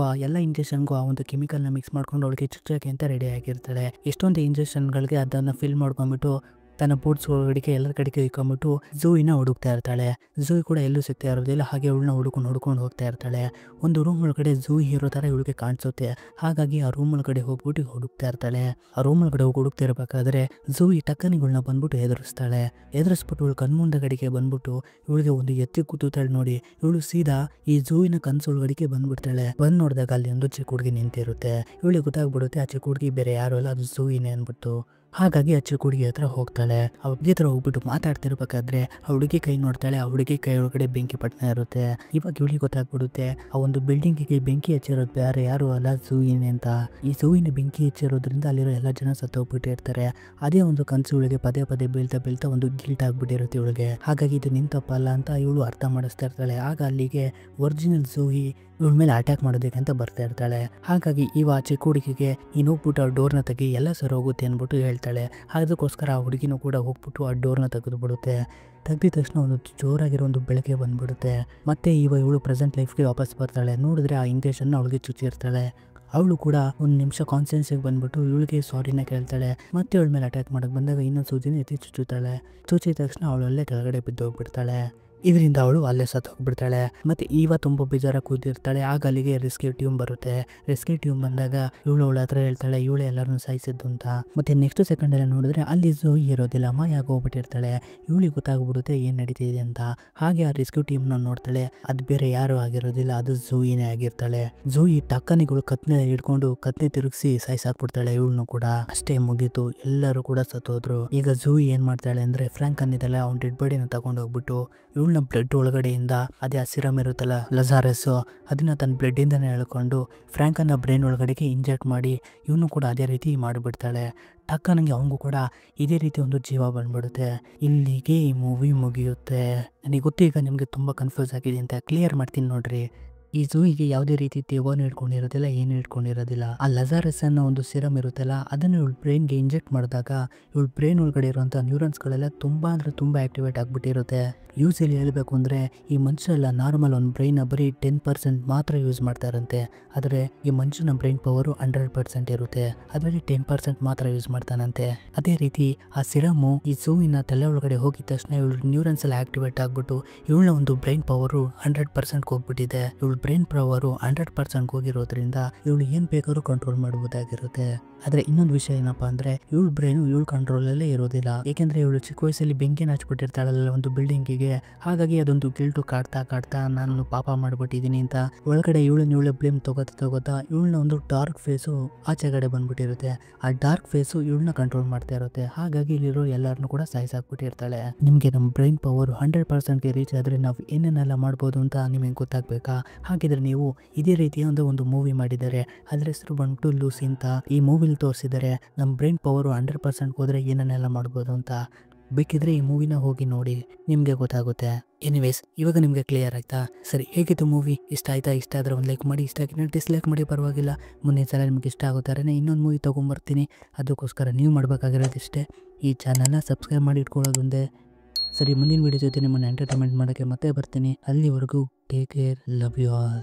ಎಲ್ಲ ಇಂಜೆಕ್ಷನ್ಗೂ ಆ ಒಂದು ಕೆಮಿಕಲ್ನ ಮಿಕ್ಸ್ ಮಾಡ್ಕೊಂಡು ಅವಳಿಗೆ ಚುಚ್ಚೋಕ್ಕೆ ಅಂತ ರೆಡಿ ಆಗಿರ್ತಾಳೆ. ಎಷ್ಟೊಂದು ಇಂಜೆಕ್ಷನ್ಗಳಿಗೆ ಅದನ್ನು ಫಿಲ್ ಮಾಡ್ಕೊಂಡ್ಬಿಟ್ಟು ತನ್ನ ಬೂಟ್ಸ್ ಒಳಗಡೆ ಎಲ್ಲರ ಕಡೆಗೆ ಇಕ್ಕೊಂಬಿಟ್ಟು ಝೂಯಿನ ಹುಡುಕ್ತಾ ಇರ್ತಾಳೆ. ಝೂಯಿ ಕೂಡ ಎಲ್ಲೂ ಸಿಗ್ತಾ ಇರೋದಿಲ್ಲ. ಹಾಗೆ ಅವಳನ್ನ ಹುಡ್ಕೊಂಡು ಹೋಗ್ತಾ ಇರ್ತಾಳೆ. ಒಂದು ರೂಮ್ ಒಳಗಡೆ ಝೂಯಿ ಇರೋ ತರ ಇವಳಿಗೆ ಕಾಣಿಸುತ್ತೆ. ಹಾಗಾಗಿ ಆ ರೂಮ್ ಒಳಗಡೆ ಹೋಗ್ಬಿಟ್ಟು ಹುಡುಕ್ತಾ ಇರ್ತಾಳೆ. ಆ ರೂಮ್ ಒಳಗಡೆ ಹೋಗಿ ಹುಡುಕ್ತಾ ಇರಬೇಕಾದ್ರೆ ಝೂಯಿ ಟಕ್ಕನಿಗಳನ್ನ ಬಂದ್ಬಿಟ್ಟು ಎದುರಿಸ್ತಾಳೆ. ಎದುರಿಸ್ಬಿಟ್ಟು ಇವಳು ಕಣ್ಮುಂದಗಡಿಗೆ ಬಂದ್ಬಿಟ್ಟು ಇವಳಿಗೆ ಒಂದು ಎತ್ತಿ ಕೂತಾಳೆ ನೋಡಿ. ಇವಳು ಸೀದಾ ಈ ಝೂಯಿನ ಕನ್ಸೊಳಗಡಿಗೆ ಬಂದ್ಬಿಡ್ತಾಳೆ. ಬಂದ್ ನೋಡಿದಾಗ ಅಲ್ಲಿ ಒಂದು ಚಿಕ್ಕ ಹುಡುಗಿ ನಿಂತಿರುತ್ತೆ. ಇವಳಿಗೆ ಗೊತ್ತಾಗ್ಬಿಡುತ್ತೆ ಆ ಚಿಕ್ಕ ಹುಡುಗಿ ಬೇರೆ ಯಾರು ಅಲ್ಲ, ಅದು ಝೂಯಿನೇ ಅನ್ಬಿಟ್ಟು. ಹಾಗಾಗಿ ಆ ಚಿಕ್ಕ ಹುಡುಗಿ ಹತ್ರ ಹೋಗ್ತಾಳೆ. ಆ ಹುಡುಗಿ ಹತ್ರ ಹೋಗ್ಬಿಟ್ಟು ಮಾತಾಡ್ತಿರ್ಬೇಕಾದ್ರೆ ಆ ಹುಡುಗಿ ಕೈ ನೋಡ್ತಾಳೆ. ಆ ಹುಡುಗಿ ಕೈ ಒಳಗಡೆ ಬೆಂಕಿ ಪಟ್ಟಣ ಇರುತ್ತೆ. ಇವಾಗ ಇವಳಿಗೆ ಗೊತ್ತಾಗ್ಬಿಡುತ್ತೆ ಆ ಒಂದು ಬಿಲ್ಡಿಂಗಿಗೆ ಬೆಂಕಿ ಹಚ್ಚಿರೋದು ಬೇರೆ ಯಾರು ಅಲ್ಲ, ಝೂಯಿನೇ ಅಂತ. ಈ ಝೂಯಿನ ಬೆಂಕಿ ಹಚ್ಚಿರೋದ್ರಿಂದ ಅಲ್ಲಿರೋ ಎಲ್ಲ ಜನ ಸತ್ತೋಗ್ಬಿಟ್ಟಿರ್ತಾರೆ. ಅದೇ ಒಂದು ಕನಸು ಇವಳಿಗೆ ಪದೇ ಪದೇ ಬೀಳ್ತಾ ಒಂದು ಗಿಲ್ಟ್ ಆಗ್ಬಿಟ್ಟಿರುತ್ತೆ ಇವಳಿಗೆ. ಹಾಗಾಗಿ ಇದು ನಿನ್ ತಪ್ಪಲ್ಲ ಅಂತ ಇವಳು ಅರ್ಥ ಮಾಡಿಸ್ತಾ ಇರ್ತಾಳೆ. ಆಗ ಅಲ್ಲಿಗೆ ಒರಿಜಿನಲ್ ಝೂಯಿ ಇವಳ ಮೇಲೆ ಅಟ್ಯಾಕ್ ಮಾಡೋದಕ್ಕೆ ಅಂತ ಬರ್ತಾ ಇರ್ತಾಳೆ. ಹಾಗಾಗಿ ಇವ ಚಿಕ್ಕ ಹುಡುಗಿಗೆ ನೀನು ಹೋಗ್ಬಿಟ್ಟು ಆ ಡೋರ್ನ ತೆಗಿ, ಎಲ್ಲ ಸರಿ ಹೋಗುತ್ತೆ ಅಂದ್ಬಿಟ್ಟು ಹೇಳ್ತಾಳೆ. ಅದಕ್ಕೋಸ್ಕರ ಆ ಹುಡುಗಿನೂ ಕೂಡ ಹೋಗ್ಬಿಟ್ಟು ಆ ಡೋರ್ನ ತೆಗೆದು ಬಿಡುತ್ತೆ. ತೆಗ್ದಿದ ತಕ್ಷಣ ಒಂದು ಜೋರಾಗಿರೋ ಒಂದು ಬೆಳಕೆ ಬಂದ್ಬಿಡುತ್ತೆ. ಮತ್ತೆ ಇವಳು ಪ್ರೆಸೆಂಟ್ ಲೈಫ್ಗೆ ವಾಪಸ್ ಬರ್ತಾಳೆ. ನೋಡಿದ್ರೆ ಆ ಇಂಜೆಕ್ಷನ್ ಅವಳಿಗೆ ಚುಚ್ಚಿರ್ತಾಳೆ. ಅವಳು ಕೂಡ ಒಂದು ನಿಮಿಷ ಕಾನ್ಫಿಡೆನ್ಸಿಗೆ ಬಂದ್ಬಿಟ್ಟು ಇವಳಿಗೆ ಸಾರಿನ ಕೇಳ್ತಾಳೆ. ಮತ್ತೆ ಅವಳ ಮೇಲೆ ಅಟ್ಯಾಕ್ ಮಾಡಕ್ಕೆ ಬಂದಾಗ ಇನ್ನೊಂದು ಸೂಜಿನ ಎತ್ತಿ ಚುಚ್ಚುತ್ತಾಳೆ. ಚುಚ್ಚಿದ ತಕ್ಷಣ ಅವಳಲ್ಲೇ ಕೆಳಗಡೆ ಬಿದ್ದೋಗ್ಬಿಡ್ತಾಳೆ. ಇದರಿಂದ ಅವಳು ಅಲ್ಲೇ ಸತ್ತು ಹೋಗ್ಬಿಡ್ತಾಳೆ. ಮತ್ತೆ ಇವ ತುಂಬ ಬೇಜಾರಾಗಿ ಕೂತಿರ್ತಾಳೆ. ಆಗ ಅಲ್ಲಿಗೆ ರೆಸ್ಕ್ಯೂ ಟೀಮ್ ಬರುತ್ತೆ. ರೆಸ್ಕ್ಯೂ ಟೀಮ್ ಬಂದಾಗ ಇವಳು ಅವಳ ಹತ್ರ ಹೇಳ್ತಾಳೆ ಇವಳು ಎಲ್ಲರನ್ನೂ ಸಾಯಿಸಿದ್ದು ಅಂತ. ಮತ್ತೆ ನೆಕ್ಸ್ಟ್ ಸೆಕೆಂಡಲ್ಲಿ ನೋಡಿದ್ರೆ ಅಲ್ಲಿ ಝೂಯಿ ಇರೋದಿಲ್ಲ, ಮಾಯಾಗಿ ಹೋಗ್ಬಿಟ್ಟಿರ್ತಾಳೆ. ಇವಳಿಗೆ ಗೊತ್ತಾಗ್ಬಿಡುತ್ತೆ ಏನು ನಡೀತಿದೆ ಅಂತ. ಹಾಗೆ ಆ ರೆಸ್ಕ್ಯೂ ಟೀಮ್ನ ನೋಡ್ತಾಳೆ. ಅದು ಬೇರೆ ಯಾರು ಆಗಿರೋದಿಲ್ಲ, ಅದು ಝೂಯಿನೇ ಆಗಿರ್ತಾಳೆ. ಝೂಯಿ ಟಕ್ಕನಿಗಳು ಕತ್ನೆ ಹಿಡ್ಕೊಂಡು ಕತ್ನೆ ತಿರುಗಿಸಿ ಸಾಯಿಸಾಕ್ಬಿಡ್ತಾಳೆ ಇವಳನ್ನು ಕೂಡ. ಅಷ್ಟೇ ಮುಗೀತು, ಎಲ್ಲರೂ ಕೂಡ ಸತ್ತೋದ್ರು. ಈಗ ಝೂಯಿ ಏನ್ ಮಾಡ್ತಾಳೆ ಅಂದ್ರೆ ಫ್ರಾಂಕ್ ಅನ್ನಿದಲ್ಲ ಅವ್ನ ಡೆಡ್ ಬಾಡಿನ ತಗೊಂಡು ಹೋಗ್ಬಿಟ್ಟು ಇವಳನ್ನ ಬ್ಲಡ್ ಒಳಗಡೆಯಿಂದ ಅದೇ ಆ ಸಿರಮ್ ಇರುತ್ತಲ್ಲ ಲಜಾರಸ್, ಅದನ್ನ ತನ್ನ ಬ್ಲಡ್ ಇಂದಾನೆ ಎಳ್ಕೊಂಡು ಫ್ರಾಂಕನ್ನ ಬ್ರೈನ್ ಒಳಗಡೆಗೆ ಇಂಜೆಕ್ಟ್ ಮಾಡಿ ಇವನು ಕೂಡ ಅದೇ ರೀತಿ ಮಾಡಿಬಿಡ್ತಾಳೆ. ಟಕ್ಕನಿಗೆ ಅವನಿಗೂ ಕೂಡ ಇದೇ ರೀತಿ ಒಂದು ಜೀವ ಬಂದ್ಬಿಡುತ್ತೆ. ಇಲ್ಲಿಗೆ ಈ ಮೂವಿ ಮುಗಿಯುತ್ತೆ. ನನಗೆ ಗೊತ್ತು ಈಗ ನಿಮಗೆ ತುಂಬ ಕನ್ಫ್ಯೂಸ್ ಆಗಿದೆ ಅಂತ. ಕ್ಲಿಯರ್ ಮಾಡ್ತೀನಿ ನೋಡ್ರಿ. ಈ ಝೂಯಿಗೆ ಯಾವುದೇ ರೀತಿ ದೆವ್ವನು ಇಟ್ಕೊಂಡಿರೋದಿಲ್ಲ, ಏನು ಇಟ್ಕೊಂಡಿರೋದಿಲ್ಲ. ಆ ಲಜಾರಸ್ ಅನ್ನೋ ಒಂದು ಸಿರಮ್ ಇರುತ್ತಲ್ಲ ಅದನ್ನು ಇವಳು ಬ್ರೈನ್ಗೆ ಇಂಜೆಕ್ಟ್ ಮಾಡಿದಾಗ ಇವಳು ಬ್ರೈನ್ ಒಳಗಡೆ ಇರುವಂಥ ನ್ಯೂರನ್ಸ್ಗಳೆಲ್ಲ ತುಂಬ ಅಂದರೆ ತುಂಬ ಆ್ಯಕ್ಟಿವೇಟ್ ಆಗಿಬಿಟ್ಟಿರುತ್ತೆ. ಯೂಸಲಿ ಹೇಳಬೇಕು ಅಂದರೆ ಈ ಮನುಷ್ಯರೆಲ್ಲ ನಾರ್ಮಲ್ ಒಂದು ಬ್ರೈನ್ನ ಬರೀ 10% ಮಾತ್ರ ಯೂಸ್ ಮಾಡ್ತಾರಂತೆ. ಆದರೆ ಈ ಮನುಷ್ಯನ ಬ್ರೈನ್ ಪವರು 100% ಇರುತ್ತೆ. ಅದರಲ್ಲಿ 10% ಮಾತ್ರ ಯೂಸ್ ಮಾಡ್ತಾನಂತೆ. ಅದೇ ರೀತಿ ಆ ಸಿರಮು ಈ ಝೂಯಿನ ತಲೆ ಒಳಗಡೆ ಹೋಗಿದ ತಕ್ಷಣ ಇವಳು ನ್ಯೂರನ್ಸ್ ಎಲ್ಲ ಆಕ್ಟಿವೇಟ್ ಆಗ್ಬಿಟ್ಟು ಇವಳ ಒಂದು ಬ್ರೈನ್ ಪವರು 100% ಹೋಗ್ಬಿಟ್ಟಿದೆ. ಇವಳು ಬ್ರೈನ್ ಪವರು 100% ಹೋಗಿರೋದ್ರಿಂದ ಇವಳು ಏನ್ ಬೇಕಾದ್ರೂ ಕಂಟ್ರೋಲ್ ಮಾಡಬಹುದಾಗಿರುತ್ತೆ. ಆದ್ರೆ ಇನ್ನೊಂದು ವಿಷಯ ಏನಪ್ಪಾ ಅಂದ್ರೆ ಇವಳು ಬ್ರೈನು ಇವಳು ಕಂಟ್ರೋಲಲ್ಲೇ ಇರೋದಿಲ್ಲ. ಏಕೆಂದ್ರೆ ಇವಳು ಚಿಕ್ಕ ವಯಸ್ಸಲ್ಲಿ ಬೆಂಕಿನ ಹಚ್ಬಿಟ್ಟಿರ್ತಾಳಲ್ಲ ಒಂದು ಬಿಲ್ಡಿಂಗಿಗೆ. ಹಾಗಾಗಿ ಅದೊಂದು ಗಿಲ್ಟು ಕಾಡ್ತಾ ನಾನು ಪಾಪ ಮಾಡ್ಬಿಟ್ಟಿದೀನಿ ಅಂತ ಒಳಗಡೆ ಇವಳು ಬ್ಲೇಮ್ ತಗೋತಾ ಇವಳನ್ನ ಒಂದು ಡಾರ್ಕ್ ಫೇಸು ಆಚೆಗಡೆ ಬಂದ್ಬಿಟ್ಟಿರುತ್ತೆ. ಆ ಡಾರ್ಕ್ ಫೇಸು ಇವಳನ್ನ ಕಂಟ್ರೋಲ್ ಮಾಡ್ತಾ ಇರುತ್ತೆ. ಹಾಗಾಗಿ ಇಲ್ಲಿರೋ ಎಲ್ಲರನ್ನು ಕೂಡ ಸಾಯಿಸಾಕ್ಬಿಟ್ಟಿರ್ತಾಳೆ. ನಿಮ್ಗೆ ನಮ್ಮ ಬ್ರೈನ್ ಪವರ್ 100%ಗೆ ರೀಚ್ ಆದ್ರೆ ನಾವು ಏನೇನೆಲ್ಲ ಮಾಡ್ಬೋದು ಅಂತ ನಿಮಗೆ ಗೊತ್ತಾಗ್ಬೇಕಾ? ಹಾಗಿದ್ರೆ ನೀವು ಇದೇ ರೀತಿಯ ಒಂದು ಮೂವಿ ಮಾಡಿದ್ದಾರೆ. ಅದ್ರ ಹೆಸರು ಬಂದ್ಬಿಟ್ಟು ಲೂಸಿ ಅಂತ. ಈ ಮೂವಿಲಿ ತೋರಿಸಿದರೆ ನಮ್ಮ ಬ್ರೈನ್ ಪವರು 100% ಹೋದ್ರೆ ಏನೇನೆಲ್ಲ ಮಾಡ್ಬೋದು ಅಂತ. ಬೇಕಿದ್ರೆ ಈ ಮೂವಿನ ಹೋಗಿ ನೋಡಿ, ನಿಮಗೆ ಗೊತ್ತಾಗುತ್ತೆ. ಎನಿವೇಸ್ ಇವಾಗ ನಿಮಗೆ ಕ್ಲಿಯರ್ ಆಯ್ತಾ? ಸರಿ, ಹೇಗಿತ್ತು ಮೂವಿ? ಇಷ್ಟ ಆಯ್ತಾ? ಇಷ್ಟ ಆದರೆ ಒಂದು ಲೈಕ್ ಮಾಡಿ, ಇಷ್ಟ ಆಗಿನ ಡಿಸ್ಲೈಕ್ ಮಾಡಿ, ಪರವಾಗಿಲ್ಲ. ಮುಂದಿನ ಸಲ ನಿಮ್ಗೆ ಇಷ್ಟ ಆಗುತ್ತಾರೇ ಇನ್ನೊಂದು ಮೂವಿ ತೊಗೊಂಬರ್ತೀನಿ. ಅದಕ್ಕೋಸ್ಕರ ನೀವು ಮಾಡಬೇಕಾಗಿರೋದಿಷ್ಟೇ, ಈ ಚಾನಲ್ನ ಸಬ್ಸ್ಕ್ರೈಬ್ ಮಾಡಿ ಇಟ್ಕೊಳ್ಳೋದೊಂದೇ. ಸರಿ, ಮುಂದಿನ ವೀಡಿಯೋ ಜೊತೆ ನಿಮ್ಮನ್ನು ಎಂಟರ್ಟೈನ್ಮೆಂಟ್ ಮಾಡೋಕ್ಕೆ ಮತ್ತೆ ಬರ್ತೀನಿ. ಅಲ್ಲಿವರೆಗೂ take care, love you all.